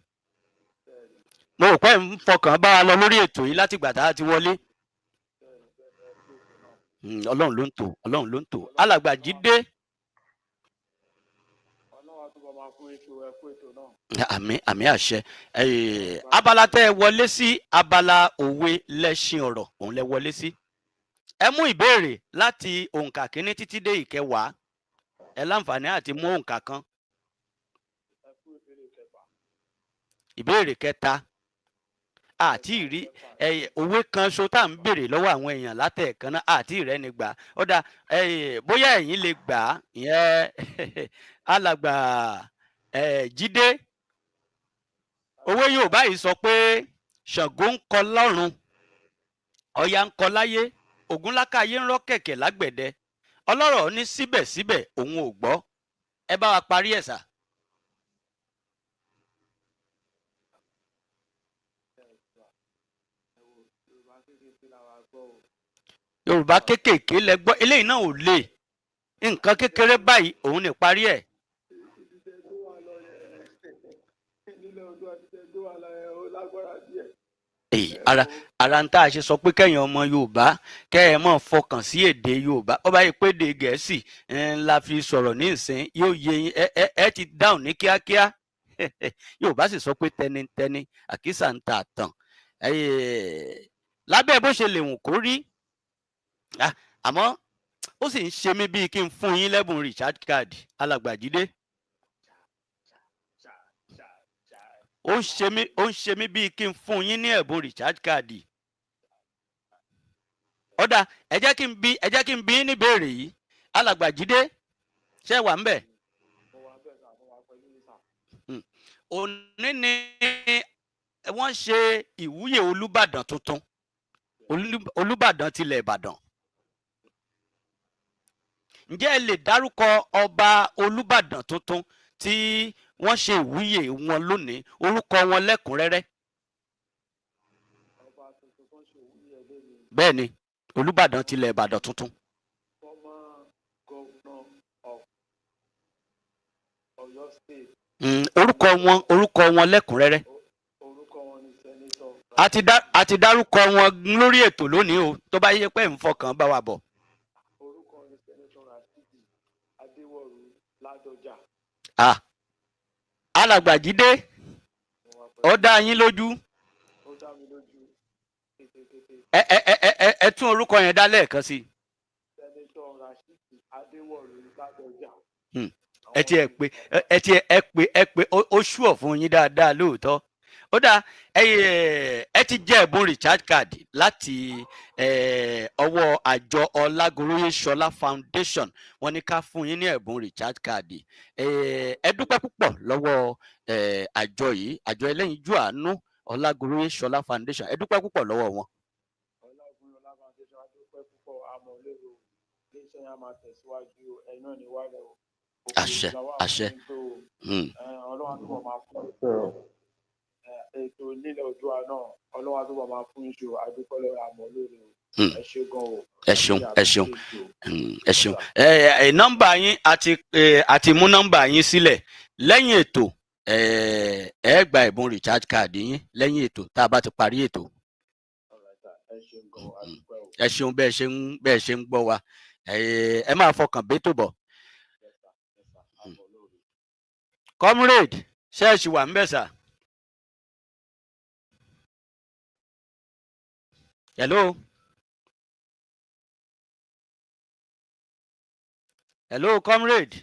Mo rò pé ń fọkàn bá wa lọ lórí ètò yìí láti ìgbà tá a ti wọlé. Ọlọ́run ló ń tò, Ọlọ́run ló ń tò. Alàgbà Jídé. Àmín àṣẹ. Abala tẹ́ ẹ wọlé sí, abala òwe lẹ́ṣin ọ̀rọ̀ òun lẹ wọlé sí. Ẹ mú ìbéèrè láti òǹkà kínní títí dé ìkẹwàá. Ẹ láǹfààní àti mú òǹkà kan. Ìbéèrè kẹta. Àti ìrí òwe kan ṣo tá à ń béèrè lọ́wọ́ àwọn èèyàn látẹ̀ẹ̀kan náà àti ìrẹ́ ni gbà. Ó dà bóyá ẹ̀yin lè gbà á, ìyẹn alàgbà Jídé. Òwe Yorùbá yìí sọ pé Ṣàngó ń kọ lọ́run, Ọya ń kọ láyé, Ògún láká ayé ń rọ́ kẹ̀kẹ́ lágbẹ̀dẹ, ọlọ́rọ̀ ní síbẹ̀síbẹ̀ òun ò gbọ́. Ẹ bá wa parí ẹ̀ sà. Yorùbá kéékèèké lẹ gbọ́, eléyìí náà ò lè. Nǹkan kékeré báyìí òun ní parí ẹ̀. Ara ń tá a ṣe sọ pé kẹ́yìn ọmọ Yorùbá kẹ́ ẹ mọ̀ fọkàn sí èdè Yorùbá. Ó bá yẹ pé èdè Gẹ̀ẹ́sì la fi sọ̀rọ̀ ní ìsìn yóò yé yín, ẹ ti dáhùn ní kíákíá. Yorùbá sì sọ pé tẹnitẹni àkísà ń ta àtàn. Lábẹ́ bó ṣe lè wùn kó rí, àmọ́ ó sì ń ṣe mí bíi kí n fún yín lẹ́bùn Richard card, alàgbà Jídé. Ó ń ṣe mí bíi kí n fún yín ní ẹ̀bùn Richard card. Ọ̀dà ẹ jẹ́ kí n bí yín ní ìbéèrè yìí, alàgbà Jídé ṣé wà ń bẹ̀? Òní ni wọ́n ṣe ìwúyè Olúbàdàn tuntun, Olúbàdàn tilẹ̀ Ìbàdàn. Ǹjẹ́ ẹ lè dárúkọ ọba Olúbàdàn tuntun tí wọ́n ṣe ìwúyè wọn lónìí, orúkọ wọn lẹ́kùnrẹ́rẹ́? ọba tuntun tó ń ṣe ìwúyè lónìí, Bẹ́ẹ̀ ni, Olúbàdàn tilẹ̀ Ìbàdàn tuntun. former governor of Ọ̀yọ́ state, Orúkọ wọn lẹ́kùnrẹ́rẹ́. orúkọ wọn ni senator A ti dárúkọ wọn lórí ètò lónìí o, tó bá yẹ pé ń fọkàn bá wa bọ̀. orúkọ wọn ni senator Rasidi Adéwọ̀lú Ládọjà. Alàgbàjídé, ó dá yín lójú? Ó dá mi lójú kétékété. Ẹ tún orúkọ yẹn dá lẹ́ẹ̀kan sí i. Senator Rasidi Adéwọ̀lú Ládọjà. ẹ pé ó ṣùọ̀ fún yín dáadáa lóòótọ́. Ó dáa, ẹ ti jẹ́ ẹ̀bùn recharge card láti ọwọ́ àjọ Ọlágoróyè Ṣọlá Foundation. Wọ́n ní ká fún yín ní ẹ̀bùn recharge card. Ẹ dúpẹ́ púpọ̀ lọ́wọ́ àjọ yìí, àjọ ẹlẹ́yinjú àánú Ọlágoróyè Ṣọlá Foundation. Ẹ dúpẹ́ púpọ̀ lọ́wọ́ wọn. Ọlágoróyè Ṣọlá Foundation á dúpẹ́ púpọ̀, àmọ́ lérò iléeṣẹ́ yẹn á máa tẹ̀síwájú, ẹ̀yin náà ní wálẹ̀ o. Àṣẹ, àṣẹ. Ọlọ́run á túbọ̀ máa fún ètò nílẹ̀ Oòduà náà, Ọlọ́run á túbọ̀ máa fún iṣu àdúpẹ́ lọ́wọ́ àmọ́ lórí o. Ẹ ṣé gan o. Ẹ ṣeun, ẹ ṣeun, ẹ ṣeun. Nọ́mbà yín àti mú nọ́mbà yín sílẹ̀. Lẹ́yìn ètò ẹ gba ẹ̀bùn recharge card yín lẹ́yìn ètò tá a bá ti parí ètò. Ẹ ṣeun bẹ́ẹ̀ ṣe ń gbọ́ wa. Ẹ máa fọkàn bẹ́tò bọ̀. Comrade, ṣé ẹ ṣì wà ń bẹ̀ sà? Hello? Hello, comrade?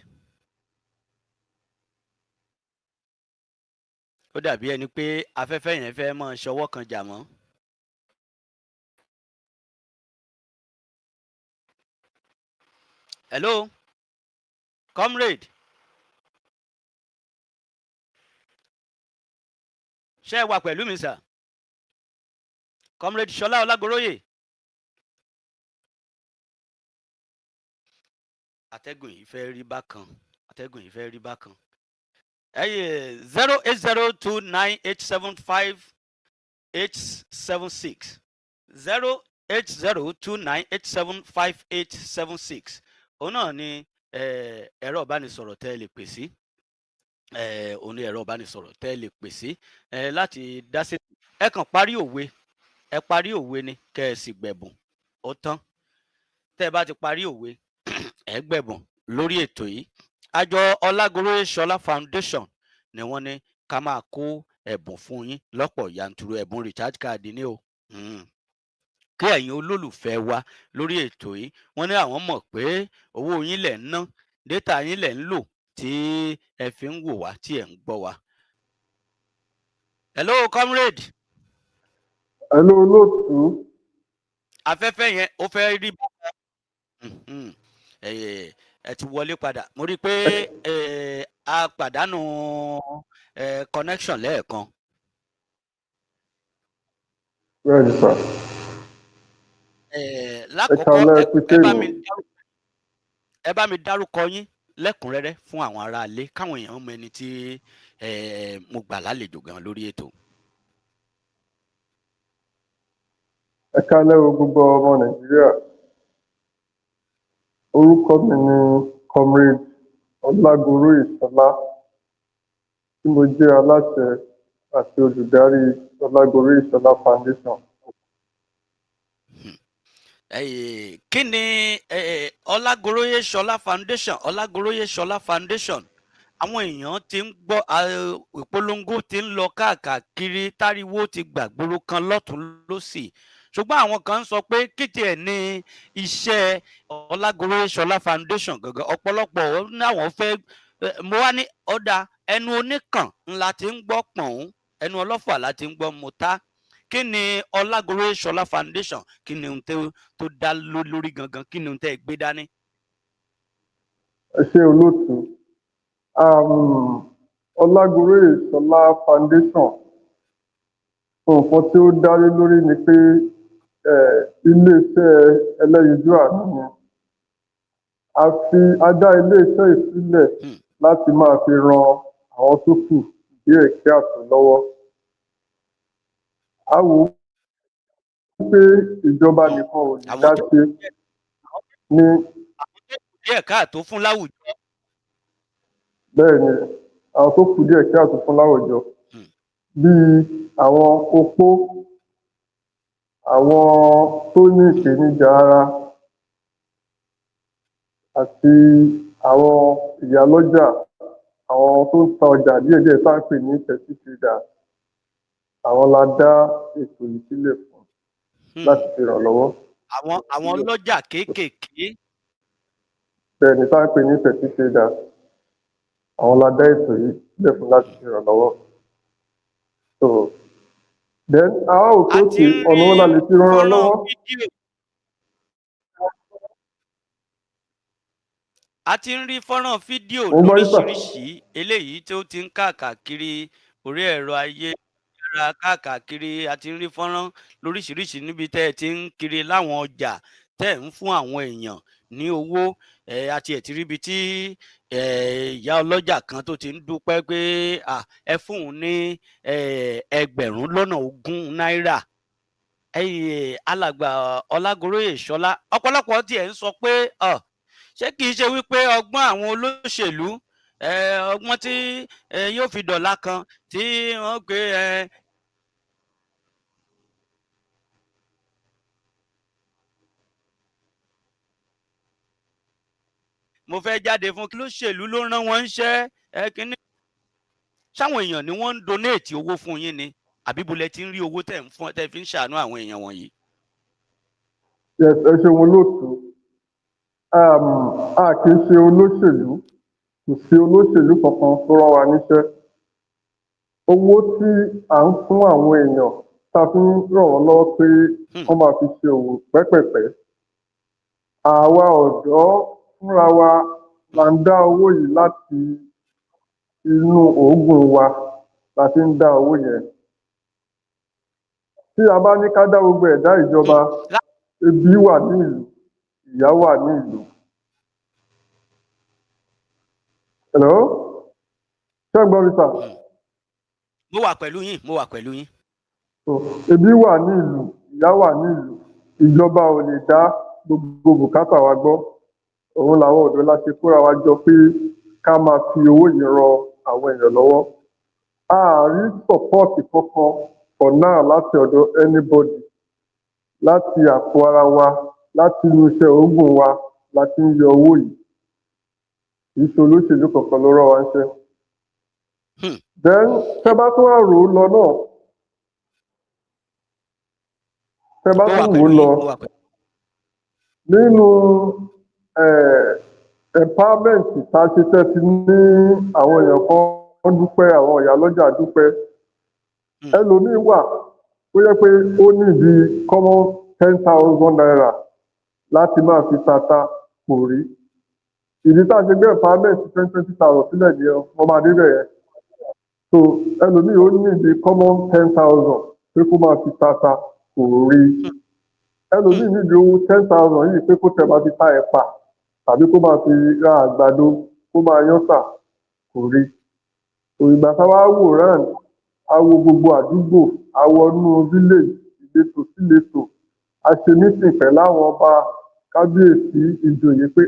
Ó dàbí ẹni pé afẹ́fẹ́ yẹn fẹ́ máa ṣọwọ́ kan jà mọ́. Hello, comrade? Ṣé ẹ wà pẹ̀lú mi sà? Comrade Ṣọlá Ọlágoróyè. Atẹ́gùn yìí fẹ́ rí bákan. 08029875876 08029875876. Òun náà ni ẹ̀rọ ìbánisọ̀rọ̀ tẹ́ ẹ lè pè sí. Òun ni ẹ̀rọ ìbánisọ̀rọ̀ tẹ́ ẹ lè pè sí láti dá sí. Ẹ kàn parí òwe ni kẹ́ ẹ sì gbẹ̀bùn, ó tán. Tẹ́ ẹ bá ti parí òwe ẹ gbẹ̀bùn lórí ètò yìí. Àjọ Ọlágoróyè Ṣọlá Foundation ni wọ́n ní ká máa kó ẹ̀bùn fún yín lọ́pọ̀ yanturu, ẹ̀bùn recharge card ní o. Kí ẹ̀yin olólùfẹ́ wa lórí ètò yìí, wọ́n ní àwọn mọ̀ pé owó yín lẹ̀ ń ná, data yín lẹ̀ ń lò tí ẹ fi ń wò wá, tí ẹ ń gbọ́ wa. Hello, comrade. Hello, olóòtú. Afẹ́fẹ́ yẹn ó fẹ́ rí bákan. Ẹ ti wọlé padà. Mo rí i pé a pàdánù connection lẹ́ẹ̀kan. Bẹ́ẹ̀ni sà. Lákọ̀ọ́kọ́ ẹ bá mi dárúkọ yín lẹ́kùnrẹ́rẹ́ fún àwọn aráalé, káwọn èèyàn mọ ẹni tí mo gbà lálejò gan lórí ètò. Ẹ káalẹ́ o gbogbo ọmọ Nàìjíríà. Orúkọ mi ni Comrade Ọlágoróyè Ṣọlá, tí mo jẹ́ aláṣẹ àti olùdarí Ọlágoróyè Ṣọlá Foundation. Kí ni Ọlágoróyè Ṣọlá Foundation? Ọlágoróyè Ṣọlá Foundation, àwọn èèyàn ti ń gbọ́ ìpolongo ti ń lọ káàkiri, táriwo ti gbàgbóró kan lọ́tún lósì, ṣùgbọ́n àwọn kan ń sọ pé kìtì ẹ̀ ní iṣẹ́ Ọlágoróyè Ṣọlá Foundation gangan. Ọ̀pọ̀lọpọ̀ náwọn fẹ́, mo wá ní ọ̀dà ẹnu oníkàn ńlá ti ń gbọ́ pọ̀n, ẹnu ọlọ́fà láti ń gbọ́ mọ́tá. Kí ni Ọlágoróyè Ṣọlá Foundation? Kí ni ohun tó dá lórí gangan? Kí ni ohun tẹ́ ẹ gbé dání? Ẹ ṣé olóòtú. Ọlágoróyè Ṣọlá Foundation nǹkan tí ó dá lé lórí ni pé iléeṣẹ́ ẹlẹ́yinjú àánú yẹn a dá iléeṣẹ́ yìí sílẹ̀ láti máa fi ran àwọn tó kù díẹ̀ kí àtún lọ́wọ́. A wò ó pé ìjọba nìkan ò lè àwọn dá tó ṣe ní kù díẹ̀ káàtó fún láwùjọ. bẹ́ẹ̀ ni àwọn tó kù díẹ̀ kí àtún fún láwùjọ bíi àwọn opó, àwọn tó ní ìpèníjà ara àti àwọn ìyálọ́jà, àwọn tó ń ta ọjà díẹ̀díẹ̀ tá à ń pè ní petty traders, àwọn la dá ètò yìí sílẹ̀ fún láti fi ràn lọ́wọ́. àwọn ọlọ́jà kéékèèké. Bẹ́ẹ̀ ni tá à ń pè ní petty traders, àwọn la dá ètò yìí sílẹ̀ fún láti fi ràn lọ́wọ́. So then àwa ò tó kù ọ̀nà wọn la lè fi ràn lọ́wọ́. A ti ń rí fọ́nrán fídíò lóríṣiríṣi eléyìí tó ti ń káàkiri orí ẹ̀rọ ayélujára káàkiri. A ti ń rí fọ́nrán lóríṣiríṣi níbi tẹ́ ẹ ti ń kiri láwọn ọjà tẹ́ ẹ̀ ń fún àwọn èèyàn ní owó. Àti ẹ̀ ti ríbi tí ìyá ọlọ́jà kan tó ti ń dúpẹ́ pé ẹ fún òun ní $20,000 náírà. Alàgbà Ọlágoróyè Ṣọlá, ọ̀pọ̀lọpọ̀ tiẹ̀ ń sọ pé ṣé kìí ṣe wípé ọgbọ́n àwọn olóṣèlú, ọgbọ́n tí yóò fi dọ̀la kan tí wọ́n gbé mo fẹ́ jáde fún kí lóṣèlú ló rán wọn ṣẹ́ kínní. Ṣáwọn èèyàn ni wọ́n ń donate owó fún yín ni àbí bolẹ̀ tí ń rí owó tẹ̀ fi ń ṣàánú àwọn èèyàn wọ̀nyí? Yes, ẹ ṣeun olóòtú. A kì í ṣe olóṣèlú, kò sí olóṣèlú kankan tó rán wa níṣẹ́. Owó tí à ń fún àwọn èèyàn tá a fi ń ràn wọ́n lọ́wọ́ pé wọ́n máa fi ṣe òwò pẹ́pẹ̀pẹ́. Àwa ọ̀dọ́ fúnra wa la ń dá owó yìí láti inú òógùn wa la fi ń dá owó yẹn. Tí a bá ní ká dá gbogbo ẹ̀ dá ìjọba, ebi wà ní ìlú, ìyà wà ní ìlú. Hello? Ṣé ẹ gbọ́ mi sà? Mo wà pẹ̀lú yín. Ebi wà ní ìlú, ìyà wà ní ìlú. Ìjọba ò lè dá gbogbo bùkátà wa gbọ́. Òun làwọn ọ̀dọ́ la ṣe kóra wa jọ pé ká máa fi owó yìí ran àwọn èèyàn lọ́wọ́. A rí support kankan for now láti ọ̀dọ̀ anybody, láti àpò ara wa, láti inú iṣẹ́ òógùn wa láti ń yọ owó yìí. Kì í ṣe olóṣèlú kankan ló rán wa níṣẹ́. Then tẹ́ bá tún wá rò ó lọ náà, tẹ́ bá tún wò ó lọ nínú empowerment tá a ṣe tẹ́ ti ní àwọn èèyàn kan dúpẹ́, àwọn ìyálọ́jà dúpẹ́. Ẹlòmíín wà tó yẹ pé ó nídìí common 10,000 naira láti máa fi tata kò rí. Ìdí tá a ṣe gbé empowerment 20,000 sílẹ̀ ní ọmọ adébẹ̀ yẹn. So ẹlòmíín ó nídìí common 10,000 pé kó máa fi tata kò rí. Ẹlòmíín nídìí owó 10,000 yìí pé kó tẹ̀ máa fi ta ẹ̀pà tàbí kó máa fi ra àgbàdo kó máa yán tà kò rí. Ìgbà táwa wò rán a wo gbogbo àdúgbò, a wọnú village, ìletò síletò, a ṣe meeting pẹ̀lú àwọn ọba, kábíyèsí, ìjòyè pé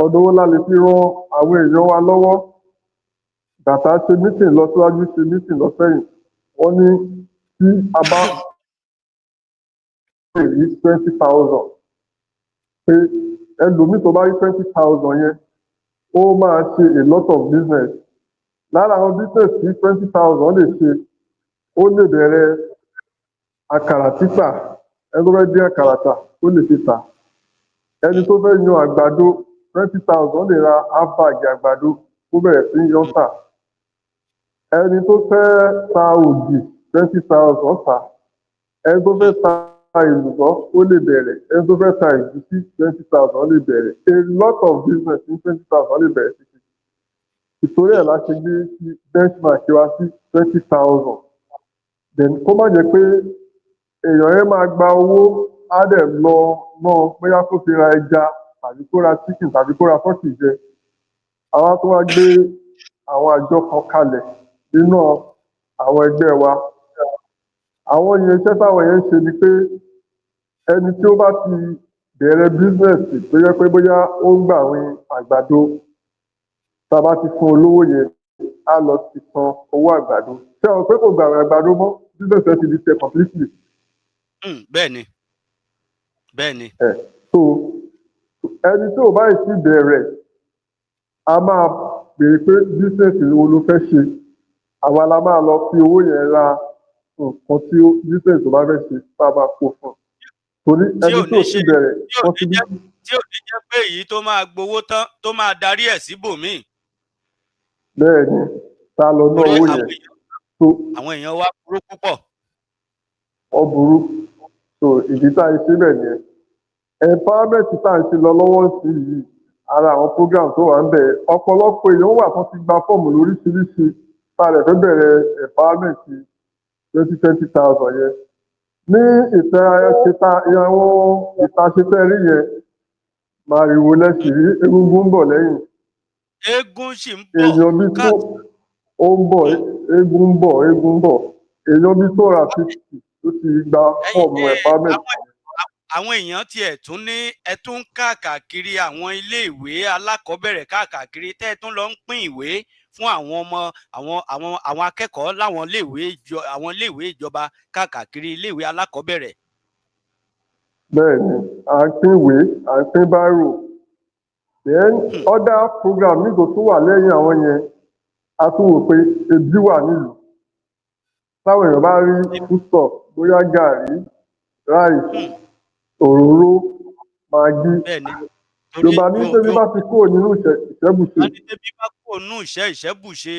ọ̀nà wo la lè fi ran àwọn èèyàn wa lọ́wọ́. Bàtà ṣe meeting lọ síwájú, ṣe meeting lọ sẹ́yìn. Wọ́n ní tí a bá rí 20,000 pé ẹlòmíì tó bá rí 20,000 yẹn ó máa ṣe a lot of business. Lára àwọn business tí 20,000 lè ṣe, ó lè bẹ̀rẹ̀ àkàrà títà, ẹni tó fẹ́ dín àkàrà tà ó lè fi tà. Ẹni tó fẹ́ yan àgbàdo 20,000 lè ra half bag àgbàdo kó bẹ̀rẹ̀ sí yan tà. Ẹni tó fẹ́ ta ògì 20,000 tà. Ẹni tó fẹ́ ta ìlùbọ́ ó lè bẹ̀rẹ̀. Ẹni tó fẹ́ ta ẹ̀gúsí 20,000 lè bẹ̀rẹ̀. A lot of business ní 20,000 lè bẹ̀rẹ̀ sí. Ìtorí ẹ̀ la ṣe gbé benchmark wa sí 20,000. then kó má jẹ́ pé èèyàn yẹn máa gba owó á dẹ̀ lọ náà bóyá kó fi ra ẹja tàbí kó ra chicken tàbí kó ra turkey jẹ. Àwa tó wá gbé àwọn àjọ kan kalẹ̀ nínú àwọn ẹgbẹ́ wa. Àwọn yẹn iṣẹ́ táwọn yẹn ń ṣe ni pé ẹni tí ó bá ti bẹ̀rẹ̀ bísínẹ́sì tó yẹ pé bóyá ó ń gbàwìn àgbàdo, tá a bá ti fún olówó yẹn á lọ ti san owó àgbàdo. Ṣé o pé kò gbàwìn àgbàdo mọ́ bísínẹ́sì ẹ ti di tẹ completely. Bẹ́ẹ̀ni bẹ́ẹ̀ni. So ẹni tí ò bá ti bẹ̀rẹ̀ a máa béèrè pé bísínẹ́sì wo ló fẹ́ ṣe, àwa la máa lọ fi owó yẹn ra nǹkan tí bísínẹ́sì tó bá fẹ́ ṣe tá a máa kó fún un. Torí ẹni tí ò ti bẹ̀rẹ̀ tí ò ní jẹ́ pé èyí tó máa gbowó tán tó máa darí ẹ̀ síbòmíì. Bẹ́ẹ̀ ni tá a lọ ná owó yẹn. Àwọn èèyàn wa burú púpọ̀. Wọ́n burú. So ìdí tá a ṣe bẹ́ẹ̀ nìyẹn. Empowerment tá à ń ṣe lọ lọ́wọ́ sí yìí, ara àwọn program tó wà ń bẹ̀, ọ̀pọ̀lọpọ̀ èèyàn wà tó ti gba fọ́ọ̀mù lóríṣiríṣi tá a lè fẹ́ bẹ̀rẹ̀ empowerment 20,000 yẹn. Ní ìtaṣetẹ́ rí yẹn, màrìwò lẹ́sìn rí, egungun ń bọ̀ lẹ́yìn. Eégún sì ń bọ̀. Èèyàn bí tó ó ń bọ̀, eégún ń bọ̀. Èèyàn bí tó ra 50 tó ti gba fọ́ọ̀mù empowerment. Àwọn èèyàn tiẹ̀ tún ní ẹ tún káàkiri àwọn iléèwé alákọ̀ọ́bẹ̀rẹ̀ káàkiri tẹ́ ẹ tún lọ ń pín ìwé fún àwọn ọmọ àwọn akẹ́kọ̀ọ́ láwọn iléèwé ìjọba káàkiri iléèwé alákọ̀ọ́bẹ̀rẹ̀. Bẹ́ẹ̀ni, à ń pín ìwé, à ń pín báírò. Then other program nígbà tó wà lẹ́yìn àwọn yẹn, a tún wò pé ebi wà nílùú. Táwọn èèyàn bá rí foodstuff bóyá gàrí, rice, òróró, magí. Yorùbá ní tẹ́bí bá ti kúrò nínú ìṣẹ́bùṣe. Wọ́n ní tẹ́bí bá kúrò nínú ìṣẹ́bùṣe.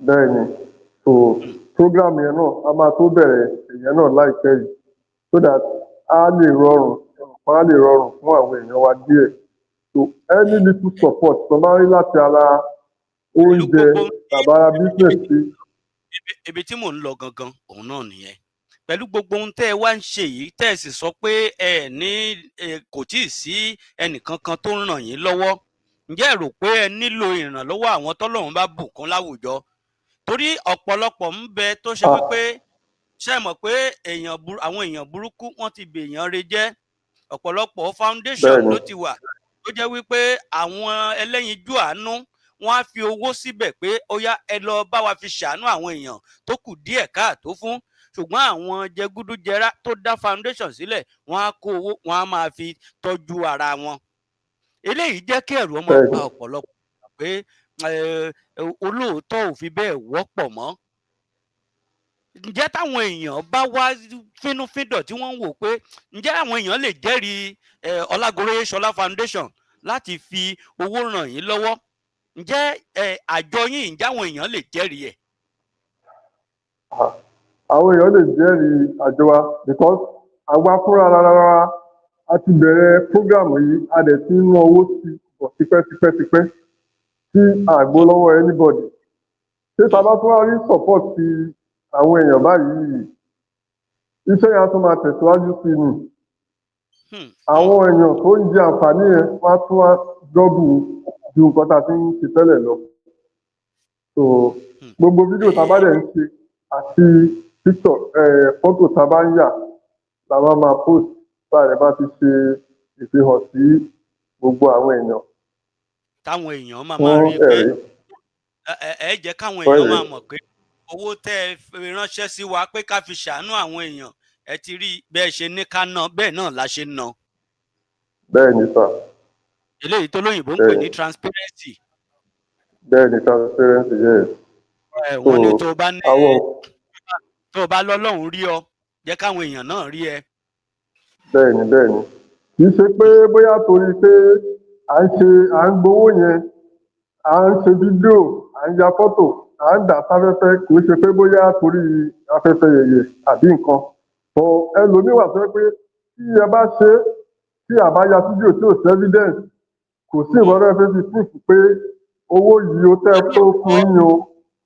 Bẹ́ẹ̀ni, so program yẹn náà a máa tó bẹ̀rẹ̀ ìyẹn náà láìpẹ́ yìí so that a lè rọrùn fún àwọn èèyàn wa díẹ̀. So any little support tó bá rí láti ara oúnjẹ tàbára business sí. Ibi tí mò ń lọ gangan òun náà nìyẹn. Pẹ̀lú gbogbo ohun tẹ́ ẹ wá ń ṣe yìí tẹ́ ẹ sì sọ pé kò tíì sí ẹnìkankan tó ń ràn yín lọ́wọ́. Ǹjẹ́ ẹ rò pé ẹ nílò ìrànlọ́wọ́ àwọn tọ́lọ́run bá bùkún láwùjọ? Torí ọ̀pọ̀lọpọ̀ ń bẹ tó ṣe wípé ṣe mọ̀ pé àwọn èèyàn burúkú wọ́n ti bèèyàn re jẹ́. Ọ̀pọ̀lọpọ̀ foundation ló ti wà tó jẹ́ wípé àwọn ẹlẹ́yinjú àánú wọ́n á fi owó síbẹ̀ pé ó yá ẹ lọ bá wa fi ṣàánú àwọn èèyàn tó kù díẹ̀ káàtó fún. Ṣùgbọ́n àwọn jẹgúdújẹrá tó dá foundation sílẹ̀ wọ́n á kó owó wọ́n á máa fi tọ́jú ara wọn. Eléyìí jẹ́ kí ẹ̀rù ọmọ pa ọ̀pọ̀lọpọ̀ pé olóòótọ́ ò fi bẹ́ẹ̀ wọ́pọ̀ mọ́. Ǹjẹ́ táwọn èèyàn bá wá fínúfíndọ̀ tí wọ́n ń wò pé ǹjẹ́ àwọn èèyàn lè jẹ́rìí Ọlágoróyè Ṣọlá Foundation láti fi owó ràn yín lọ́wọ́? Ǹjẹ́ àjọ yín ǹjẹ́ àwọn èèyàn lè jẹ́rìí ẹ̀? Àwọn èèyàn lè jẹ́rìí àjọ wa because àwa fúnra rárá a ti bẹ̀rẹ̀ program yìí a dẹ̀ ti ń ná owó sí bọ̀ tipẹ́tipẹ́ tí àgbo lọ́wọ́ anybody. Ṣé tá bá tún wá rí support ti àwọn èèyàn báyìí iṣẹ́ yẹn á tún máa tẹ̀síwájú sí ni. Àwọn èèyàn tó ń jẹ àǹfààní yẹn wá tún wá dọ́bù ju nǹkan tá a ti ń ṣe tẹ́lẹ̀ lọ. So gbogbo fídíò tá a bá dẹ̀ ń ṣe àti picture fọ́tò tá a bá ń yà la máa post tá a rẹ̀ bá ti ṣe ìfihàn sí gbogbo àwọn èèyàn. Táwọn èèyàn máa rí pé ẹ jẹ́ káwọn èèyàn máa mọ̀ pé owó tẹ́ ẹ fi ránṣẹ́ sí wa pé ká fi ṣàánú àwọn èèyàn ẹ ti rí bẹ́ẹ̀ ṣe ní ká ná bẹ́ẹ̀ náà la ṣe ná. Bẹ́ẹ̀ ni sà. Eléyìí tó lóyìnbó ń pè ní transparency. Bẹ́ẹ̀ ni transparency yes. Wọ́n ní tó o bá lọ́lọ́run rí ọ jẹ́ káwọn èèyàn náà rí ẹ. Bẹ́ẹ̀ni kì í ṣe pé bóyá torí pé à ń gbowó yẹn à ń ṣe fídíò à ń ya fọ́tò à ń dà sáfẹ́fẹ́ kì í ṣe pé bóyá torí afẹ́fẹ́ yẹ̀yẹ̀ àbí nǹkan. Ẹlòmíwà sọ pé tí ẹ bá ṣe tí a bá ya fídíò tí ò sí evidence kò sí ìwọ́n rẹ̀ fẹ́ fi proof pé owó yìí ó tẹ́ tó fún yín o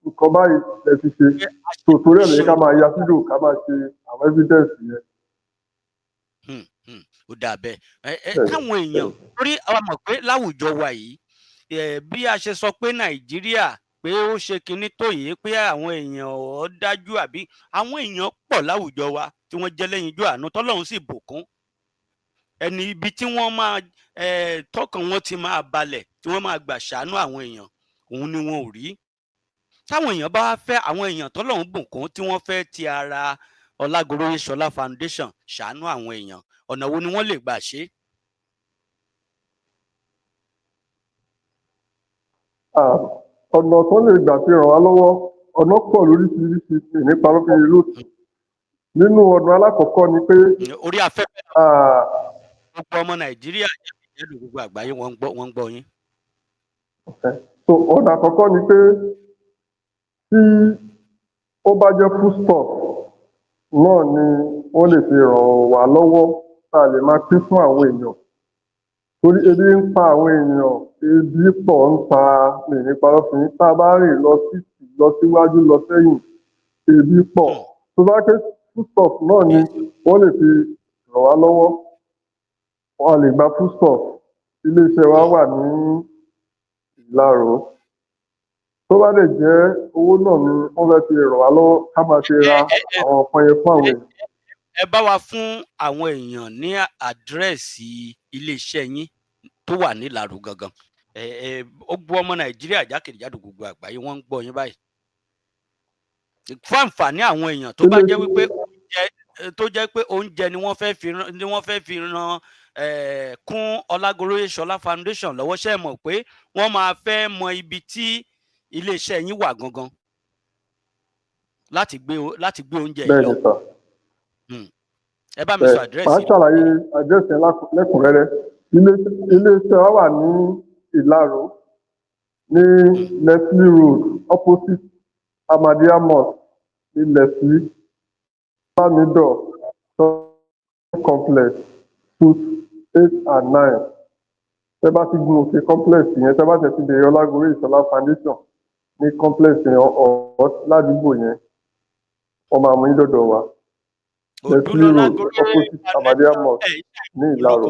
nǹkan báyìí ẹ ti ṣe torí ẹ̀ lè ká máa ya fídíò ká máa ṣe àwọn evidence yẹn. Ó dà bẹ́ẹ̀ káwọn èèyàn torí àwọn mọ̀ pé láwùjọ wa yìí bí a ṣe sọ pé Nàìjíríà pé ó ṣe kinní tó yìí pé àwọn èèyàn ọ̀ dájú àbí àwọn èèyàn pọ̀ láwùjọ wa tí wọ́n jẹ́ lẹ́yinjú àánú tọ́lọ́run sì bùkún ẹni ibi tí wọ́n máa tọkàn wọn ti máa balẹ̀ tí wọ́n máa gbà ṣàánú àwọn èèyàn òun ni wọn ò rí táwọn èèyàn bá fẹ́ àwọn èèyàn tọ́lọ́run bùkún tí wọ́n fẹ́ ti ara Ọlágoróyè Ṣọlá Foundation ṣàánú àwọn èèyàn ọ̀nà wo ni wọ́n lè gbà ṣe? ọ̀nà tó lè gbà fi ràn wá lọ́wọ́ ọ̀nà pọ̀ lóríṣiríṣi nípa lófin lóòtù nínú ọ̀nà alákọ̀ọ́kọ́ ni pé orí afẹ́fẹ́ gbogbo ọmọ Nàìjíríà jẹ́rìí gbogbo àgbáyé wọ́n ń gbọ́ yín. so ọ̀nà àkọ́kọ́ ni pé tí ó bá jẹ́ foodstuff náà ni wọ́n lè fi ràn wá lọ́wọ́ tá a lè máa pín fún àwọn èèyàn torí ebi ń pa àwọn èèyàn ebi pọ̀ ń pa mi nípa lọ́fìn tá a bá rìn lọ síwájú lọ sẹ́yìn ebi pọ̀ tó bá ké foodstuff náà ni wọ́n lè fi ràn wá lọ́wọ́ wọ́n lè gba foodstuff iléeṣẹ́ wa wà ní Ìlaró tó bá lè jẹ́ owó náà ni wọ́n fẹ́ fi ràn wá lọ́wọ́ ká máa fi ra àwọn nǹkan yẹn fún àwọn èèyàn. Ẹ bá wa fún àwọn èèyàn ní àdírẹ́sì iléeṣẹ́ yín tó wà ní Ìlaró gangan ó gbọ́ ọmọ Nàìjíríà jákèjádò gbogbo àgbáyé wọ́n ń gbọ́ yín báyìí fún àǹfààní àwọn èèyàn tó bá jẹ́ wípé oúnjẹ ni wọ́n fẹ́ fi ran kún Ọlágoróyè Ṣọlá Foundation lọ́wọ́ ṣe mọ̀ pé wọ́n máa fẹ́ mọ ibi tí iléeṣẹ́ yín wà gangan láti gbé oúnjẹ yìí lọ. Ẹ bá mi sọ àdírẹ́sì. Màá ṣàlàyé àdírẹ́sì lẹ́kùnrẹ́rẹ́. Iléeṣẹ́ wa wà ní Ìlaró ní Leslie Road opposite Ahmadiyya Mosque ní Leslie Lamido complex suite 8 and 9. Tẹ́ bá ti gun òkè complex yẹn tẹ́ bá tẹ̀ ti bèrè Ọlágoróyè Ṣọlá Foundation ní complex yẹn ládùúgbò yẹn wọ́n máa mú yín dọ̀dọ̀ wa. Leslie Road opposite Ahmadiyya Mosque ní Ìlaró.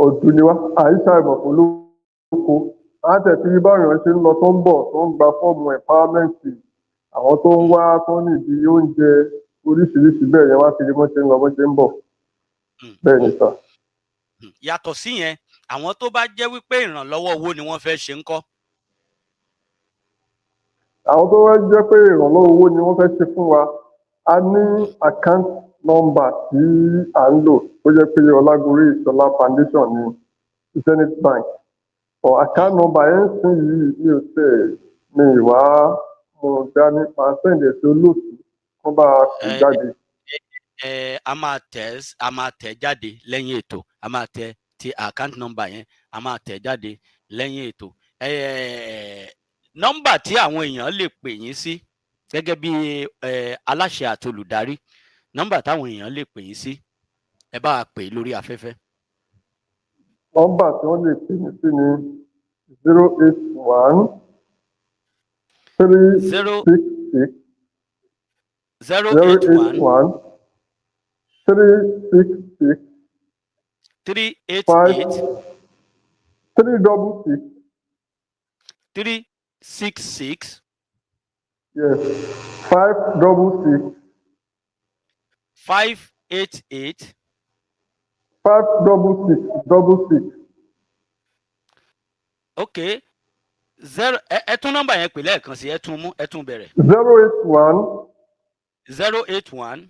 Ọ̀dù ni wá àyíṣà ìmọ̀ olóko á tẹ̀sí bí báwọn ṣe ń lọ tó ń bọ̀ tó ń gba fọ́ọ̀mù empowerment àwọn tó ń wá tó nídìí oúnjẹ oríṣiríṣi bẹ́ẹ̀ yẹn wá sí bó ṣe ń lọ bó ṣe ń bọ̀ bẹ́ẹ̀ ni sà. Yàtọ̀ sí yẹn àwọn tó bá jẹ́ wípé ìrànlọ́wọ́ owó ni wọ́n fẹ́ ṣe ń kọ́. Àwọn tó wá jẹ́ pé ìrànlọ́wọ́ owó ni wọ́n fẹ́ ṣe fún wa a ní account number tí à ń lò tó jẹ́ pé Ọlágoróyè Ṣọlá Foundation ní Zenith Bank account number yẹn sì yìí mi ò tẹ̀ mi ìwà mo dání máa sẹ́ǹdẹ̀ sí olóòtú kó bá a fi jáde. A máa tẹ̀ jáde lẹ́yìn ètò a máa tẹ̀ ti account number yẹn a máa tẹ̀ jáde lẹ́yìn ètò nọ́mbà tí àwọn èèyàn lè pè yín sí gẹ́gẹ́ bí aláṣẹ àti olùdarí nọ́mbà táwọn èèyàn lè pè yín sí ẹ bá a pè lórí afẹ́fẹ́. Nọ́mbà tí wọ́n lè pè mí sí ni 081 366 081 366 388 366 366 yes 566 588 566 ok ẹ tún nọ́mbà yẹn pè lẹ́ẹ̀kan sí ẹ tún bẹ̀rẹ̀. 081 081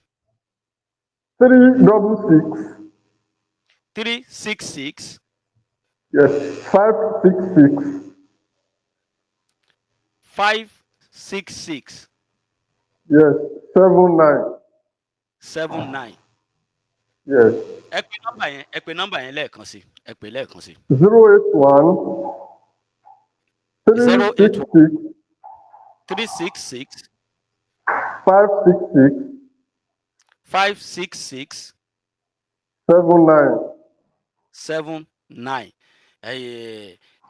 366 366 yes 566 566 yes 79 79 yes. ẹ pè nọ́mbà yẹn lẹ́ẹ̀kan sí ẹ pè lẹ́ẹ̀kan sí. 081 366 366 566 566 79 79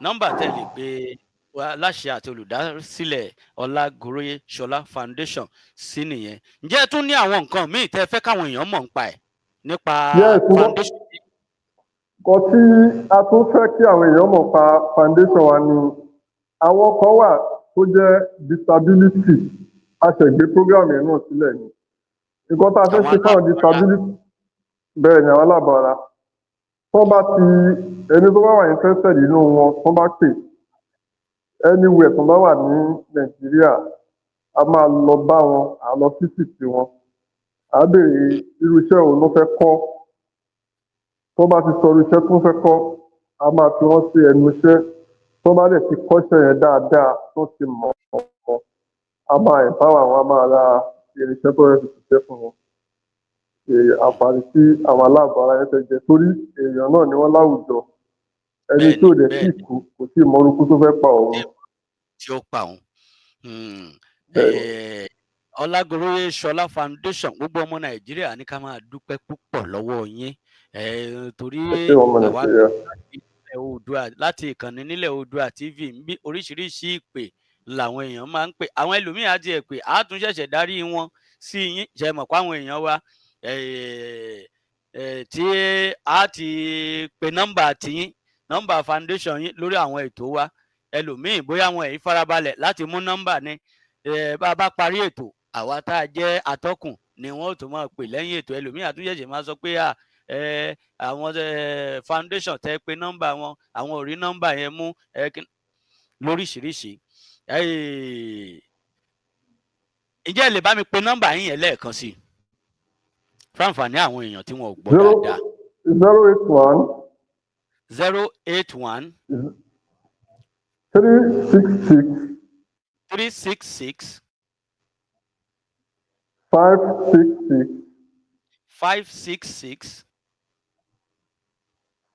nọ́mbà tẹ́ lè pè aláṣẹ àti olùdásílẹ̀ Ọlágoróyè Ṣọlá Foundation sí nìyẹn. Ǹjẹ́ ẹ tún ní àwọn nǹkan míì tẹ́ fẹ́ káwọn èèyàn mọ̀ nípa ẹ̀ nípa foundation? Nǹkan tí a tún fẹ́ kí àwọn èèyàn mọ̀ pa foundation wa ni àwọn kan wà tó jẹ́ disability. A ṣẹ̀gbé program yẹn náà sílẹ̀ ni. Nǹkan tá a fẹ́ ṣe fáwọn disability bẹ́ẹ̀ ni àwọn alábọ̀ara. Tó bá ti ẹni tó bá wà interested nínú wọn tó bá pè anywhere tó bá wà ní Nàìjíríà, a máa lọ bá wọn, a lọ visit wọn, a béèrè irú iṣẹ́ wo ló fẹ́ kọ́. Tó bá ti sọ irú iṣẹ́ tó fẹ́ kọ́, a máa fi wọ́n sí ẹnu iṣẹ́. Tó bá dẹ̀ ti kọ́ṣẹ́ yẹn dáadáa tó ti mọ̀ ọ́, a máa empower wọn, a máa ra irinṣẹ́ tó yẹ fi ṣiṣẹ́ fún wọn. Àǹfààní tí àwọn aláàbọ̀ ara yẹn fẹ́ jẹ torí èèyàn náà ni wọ́n láwùjọ. Ẹni tí ò dẹ̀ tí kú kò tí ì mọ orúkú tó fẹ́ pa òun. Tí ó pa òun. Ọlágoróyè Ṣọlá Foundation, gbogbo ọmọ Nàìjíríà ní ká máa dúpẹ́ púpọ̀ lọ́wọ́ yín torí láti ìkànnì nílẹ̀ Oòduà TV ń bí oríṣiríṣi ìpè làwọn èèyàn máa ń pè. Àwọn ẹlòmíín á tiẹ̀ pè á tún ṣẹ̀ṣẹ̀ darí wọn sí yín. Ṣe mọ̀ pé àwọn èèyàn wa tí a ti pe nọ́mbà tiyín, nọ́mbà foundation yín lórí àwọn ètò wa. Ẹlòmíín bóyá wọn èyí farabalẹ̀ láti mú nọ́mbà ni. Bá a bá parí ètò, àwa tá a jẹ́ atọ́kùn ni wọ́n ó tún máa pè lẹ́yìn ètò. Ẹlòmíín àtúnṣẹ̀ṣẹ̀ máa sọ pé àwọn foundation tẹ́ pé nọ́mbà wọn, àwọn ò rí nọ́mbà yẹn mú lóríṣiríṣi. Ǹjẹ́ ẹ lè bá mi pe nọ́mbà yín yẹn lẹ́ẹ̀kan sí i fún àǹfààní àwọn èèyàn tí wọn ò gbọ́ dáadáa? 081 366 566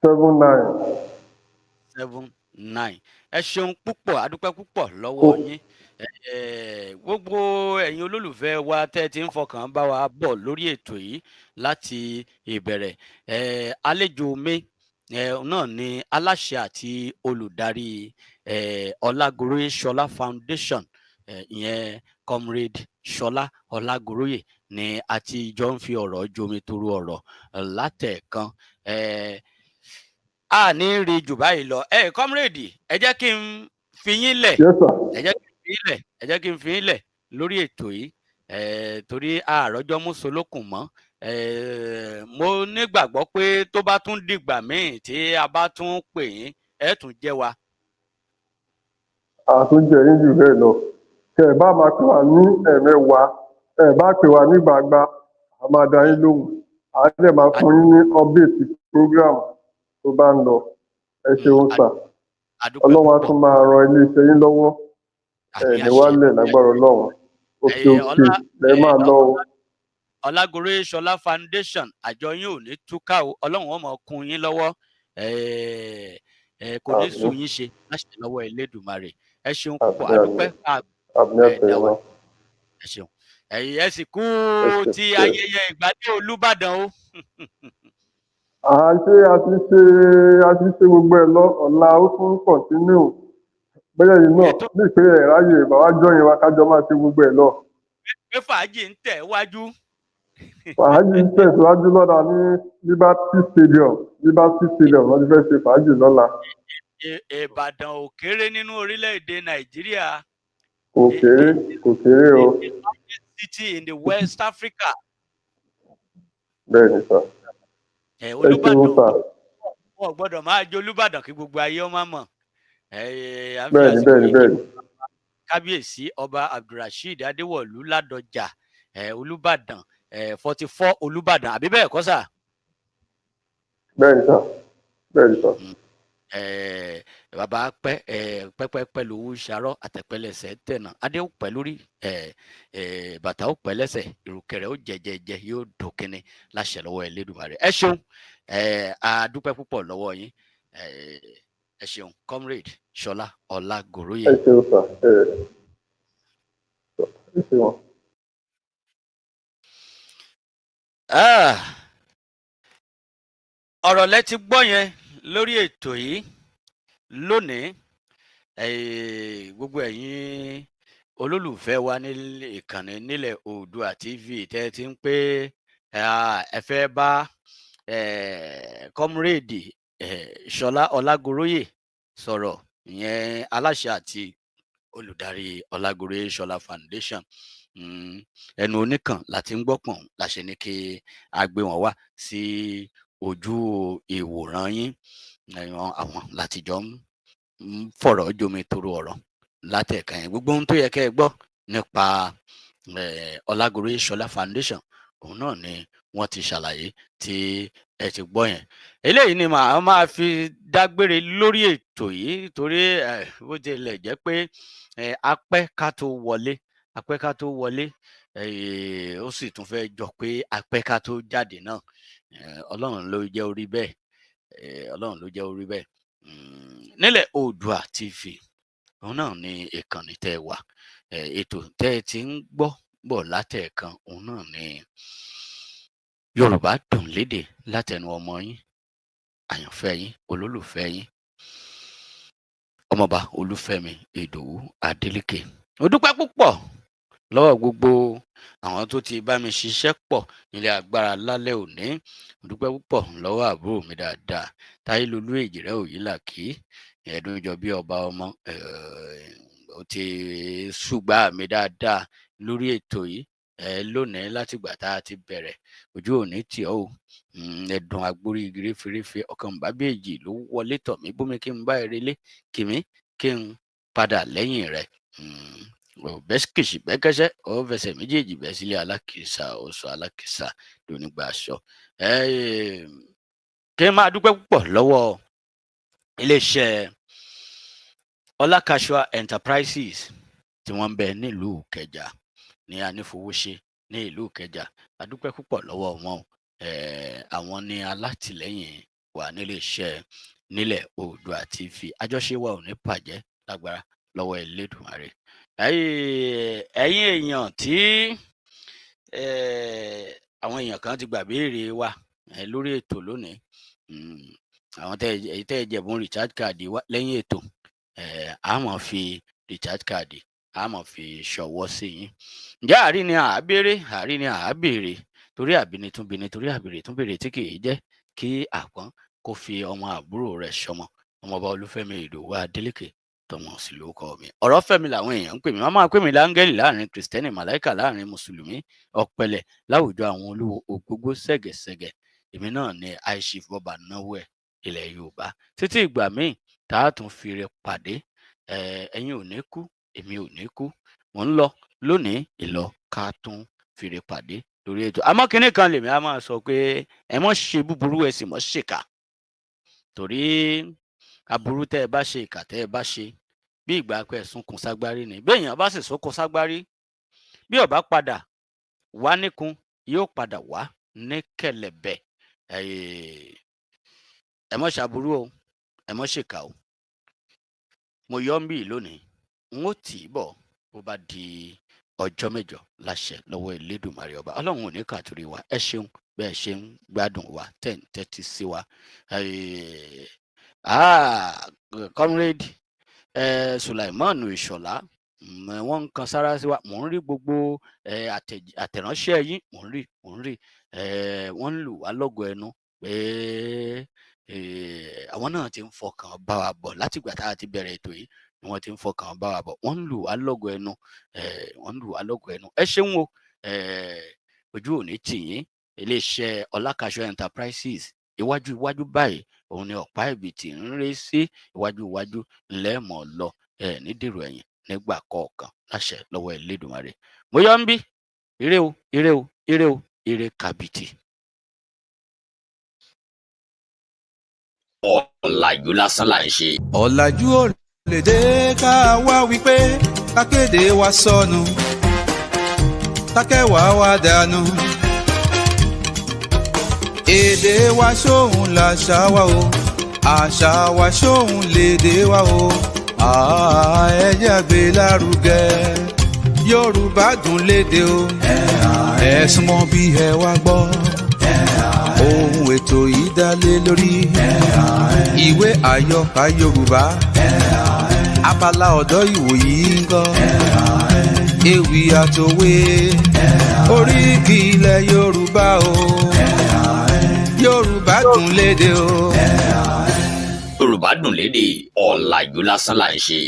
79. Ẹ ṣeun púpọ̀, adúpẹ́ púpọ̀ lọ́wọ́ yín. Gbogbo ẹ̀yin olólùfẹ́ wa tẹ́ ti ń fọkàn bá wa bọ̀ lórí ètò yìí láti ìbẹ̀rẹ̀. Àlejò mi náà ni aláṣẹ àti olùdarí Ọlágoróyè Ṣọlá Foundation, ìyẹn Comrade Ṣọlá Ọlágoróyè ni a ti jọ ń fi ọ̀rọ̀ jomitoro ọ̀rọ̀ látẹ̀ẹ̀kan. A ní rí jù báyìí lọ. Comrade, ẹ jẹ́ kí n fi yín lẹ̀. Ẹ jẹ́ kí n fi yín lẹ̀ lórí ètò yìí torí àròjọ mùsùlùkùn mọ́. Mo nígbàgbọ́ pé tó bá tún dìgbà míì tí a bá tún pè yín, ẹ tún jẹ́ wa. Àtúnjẹ yín jù bẹ́ẹ̀ lọ. Kẹ ẹ bá máa pè wá ní ẹ̀mẹ́wàá, ẹ bá pè wá ní gbàgbà, a máa dá yín lóhùn. A dẹ̀ máa fún yín ní update program tó bá ń lọ. Ẹ ṣeun sà. Ọlọ́run á tún máa ran iléeṣẹ́ yín lọ́wọ́. Ní wálẹ̀ lágbára Ọlọ́run. Òkè lẹ máa lọ o. Ọlágoróyè Ṣọlá Foundation, àjọ yín ò ní túká o. Ọlọ́run ó máa kún yín lọ́wọ́. Kò ní sùn yín ṣe láṣẹ lọ́wọ́ Elédùmarè. Ẹ ṣeun púpọ̀, adúpẹ́. Ẹ ṣeun. Ẹ sì kú ti ayẹyẹ ìgbádé Olúbàdàn o. A ti ṣe gbogbo ẹ̀ lọ. Ọ̀la ó tún continue. Bẹ́ẹ̀ yìí náà ní ìpínlẹ̀ ráyè bàbá jọyìn wa kájọ máa ṣe gbogbo ẹ̀ lọ. Pé fàájì ń tẹ̀ wájú. Fàájì ń tẹ̀síwájú lọ́la ní Liberty Stadium wọ́n ti fẹ́ ṣe fàájì lọ́la. Ìbàdàn ò kéré nínú orílẹ̀-èdè Nàìjíríà. Kò kéré o. The largest city in the West Africa. Bẹ́ẹ̀ni sà. Olúbàdàn wọn gbọ́dọ̀ máa jẹ Olúbàdàn kí gbogbo ayé ọmọ mọ̀. Bẹ́ẹ̀ni. Kábíyèsí ọba Abdulrasheed Adéwọ̀lú Ládọjà, Olúbàdàn 44 Olúbàdàn, àbí bẹ́ẹ̀ kọ́ sà? Bẹ́ẹ̀ni sà. Bàbá pẹ́pẹ́pẹ́ lówó ṣarọ́ àtẹ̀pẹ́lẹsẹ̀ tẹ̀nà, adé ó pẹ́ lórí, bàtà ó pẹ́ lẹ́sẹ̀, ìrùkẹ̀rẹ̀ ó jẹjẹjẹ, yóò dòkínní láṣẹ lọ́wọ́ Elédùmarè. Ẹ ṣeun, a dúpẹ́ púpọ̀ lọ́wọ́ yín. Ẹ ṣeun, Comrade Ṣọlá Ọlágoróyè. Ẹ ṣeun sà. Ẹ ṣeun. Ọ̀rọ̀ lẹ ti gbọ́ yẹn lórí ètò yìí lónìí. gbogbo ẹ̀yin olólùfẹ́ wa ní ìkànnì nílẹ̀ Oòduà TV tẹ́ ti ń pé ẹ fẹ́ bá kọ́múrèdì Ṣọlá Ọlágoróyè sọ̀rọ̀, ìyẹn aláṣẹ àti olùdarí Ọlágoróyè Ṣọlá Foundation. Ẹnu oníkàn láti ń gbọ́pọ̀n láṣẹ ní kí a gbé wọn wá sí ojú ìwòran yín. Àwọn látijọ́ ń fọ̀rọ̀ jomi toro ọ̀rọ̀ látẹ̀ka yẹn. Gbogbo ohun tó yẹ kẹ́ ẹ gbọ́ nípa Ọlágoróyè Ṣọlá Foundation òun náà ni wọ́n ti ṣàlàyé tí ẹ ti gbọ́ yẹn. Eléyìí ni màá máa fi dágbére lórí ètò yìí torí bó tilẹ̀ jẹ́ pé apẹ́ ká tó wọlé ó sì tún fẹ́ jọ pé apẹ́ ká tó jáde náà. Ọlọ́run ló jẹ́ orí bẹ́ẹ̀. Nílẹ̀ Oòduà TV òun náà ni ìkànnì tẹ́ wà. Ètò tẹ́ ti ń gbọ́ bọ̀ látẹ̀ẹ̀kan òun náà ni Yorùbá Dùn Lédè látẹnu ọmọ yín, àyànfẹ́ yín, olólùfẹ́ yín, ọmọọba Olúfẹ́mi Ìdòwú Adélékè. Mo dúpẹ́ púpọ̀ lọ́wọ́ gbogbo àwọn tó ti bá mi ṣiṣẹ́ pọ̀ nílé agbára lálẹ́ òní. Mo dúpẹ́ púpọ̀ lọ́wọ́ àbúrò mi dáadáa Táyélolú Èjìrẹ́ Òyìnlàkí, ẹ̀ẹ́dúnjọ bí ọba ọmọ. Ó ti ṣùgbà mi dáadáa lórí ètò yìí lónìí látìgbà tá a ti bẹ̀rẹ̀. Ojú òní tì ọ́ o, ẹ̀dùn agbórí igi fèrèfé ọkàn bàbá èjì ló wọlé tọ̀ mí bómi kí n bá erelé kìmí kí n padà lẹ́yìn rẹ̀. Bẹ́sìkìsì bẹ́kẹ́sẹ́ ó fẹsẹ̀ méjèèjì bẹ́ sílé alákìísà ó sọ alákìísà lónígbà aṣọ. Kí n máa dúpẹ́ púpọ̀ lọ́wọ́ iléeṣẹ́ Ọlákàṣúà Enterprises tí wọ́n ń bẹ nílùú Ìkẹjà ní Anífowóṣe ní ìlú Ìkẹjà. A dúpẹ́ púpọ̀ lọ́wọ́ wọn. Àwọn ni alátìlẹ́yìn wa níléeṣẹ́ nílẹ̀ Oòduà TV. Àjọṣe wa ò ní bàjẹ́ lágbára lọ́wọ́ Elédùmarè. Ẹ̀yin èèyàn tí àwọn èèyàn kan ti gbà béèrè wa lórí ètò lónìí, àwọn tẹ́ ẹ jẹ̀bùn recharge card wa lẹ́yìn ètò, a máa fi recharge card a máa fi ṣọwọ́ sí yín. Ǹjẹ́ àárín ni àá béèrè torí àbíní tún bíní torí àbèrè tún béèrè tí kì í jẹ́ kí àpọ́n kó fi ọmọ àbúrò rẹ̀ ṣọmọ. Ọmọọba Olúfẹ́mi Ìdòwú Adélékè tọmọ sí lórúkọ mi. Ọ̀rọ̀ Fẹ́mi làwọn èèyàn ń pè mí. Wọ́n máa pè mí láńgẹ́lì láàrin Kristẹni, màláìkà láàrin Mùsùlùmí, ọ̀pẹ̀lẹ̀ láwùjọ àwọn olúwo, ògbógbó ṣẹ̀gẹ̀ṣẹ̀gẹ̀. Èmi náà ni Aishif Bọ́ba náwó ẹ̀ ilẹ̀ Yorùbá. Títí ìgbà míì tá a tún fi rẹ pàdé, ẹ̀yin ò ní kú, èmi ò ní kú. Mò ń lọ lónìí ìlọ ká tún fi rẹ pàdé lórí ètò. Àmọ́ kinní kan lèmi á máa sọ pé ẹ mọ́ ṣe búburú ẹ sì mọ́ ṣèkà. Torí aburú tẹ́ ẹ bá ṣe, ìkà tẹ́ ẹ bá ṣe, bí ìgbà pé ẹ sunkún ságbárí ni. Bí èèyàn bá sì sunkún ságbárí, bí ó bá padà wá níkun, yóò padà wá ní kẹ̀lẹ̀bẹ̀. Ẹ mọ́ ṣàbúrú o, ẹ mọ́ ṣèkà o. Mo yọ ń bì lónìí, n ó tì í bọ̀ bó bá di ọjọ́ mẹ́jọ láṣẹ lọ́wọ́ Elédùmarè ọba. Ọlọ́run ò ní kàtúrí wa. Ẹ ṣeun bẹ́ẹ̀ ṣe ń gbádùn wa tẹ̀ ń tẹ́tí sí wa. Comrade Sulaimon Ìṣọ̀lá, wọ́n ń kan sára sí wa. Mò ń rí gbogbo àtẹ̀ránṣẹ́ yín, mò ń rí wọ́n ń lù wá lọ́gọ ẹnu pé àwọn náà ti ń fọkàn bá wa bọ̀ látìgbà tá a ti bẹ̀rẹ̀ ètò yìí ni wọ́n ti ń fọkàn bá wa bọ̀. Wọ́n ń lù wá lọ́gọ ẹnu. Ẹ ṣeun o, ojú òní tì yín. Iléeṣẹ́ Ọlákàṣúà Enterprises, iwájú báyìí òun ni ọ̀pá ẹ̀bìtì ń ré sí. Iwájú ńlẹ́mọ̀ lọ ní dèrò ẹ̀yìn nígbà kọ̀ọ̀kan láṣẹ lọ́wọ́ Elédùmarè. Mo yọ ń bí. Ire o, ire kàbìtì. Ọ̀làjú lásán là ń ṣe. Ọ̀làjú ò lè dé ká wá wípé ká kéde wa sọnù, ká kẹwàá wa dànù. Èdè wa ṣóhun làṣà wa o, àṣà wa ṣóhun lédè wa o. Ẹ jẹ́ a gbé lárugẹ. Yorùbá Dùn Lédè o, ẹ súnmọ́ bí ẹ wá gbọ́. Ohun ètò yìí dá lé lórí ìwé àyọkà Yorùbá abala ọ̀dọ́ ìwòyí ń kọ́ ewì àtòwe oríkì ilẹ̀ Yorùbá o Yorùbá dùn lédè o. Yorùbá dùn lédè ọ̀làjú lásán là ń ṣe.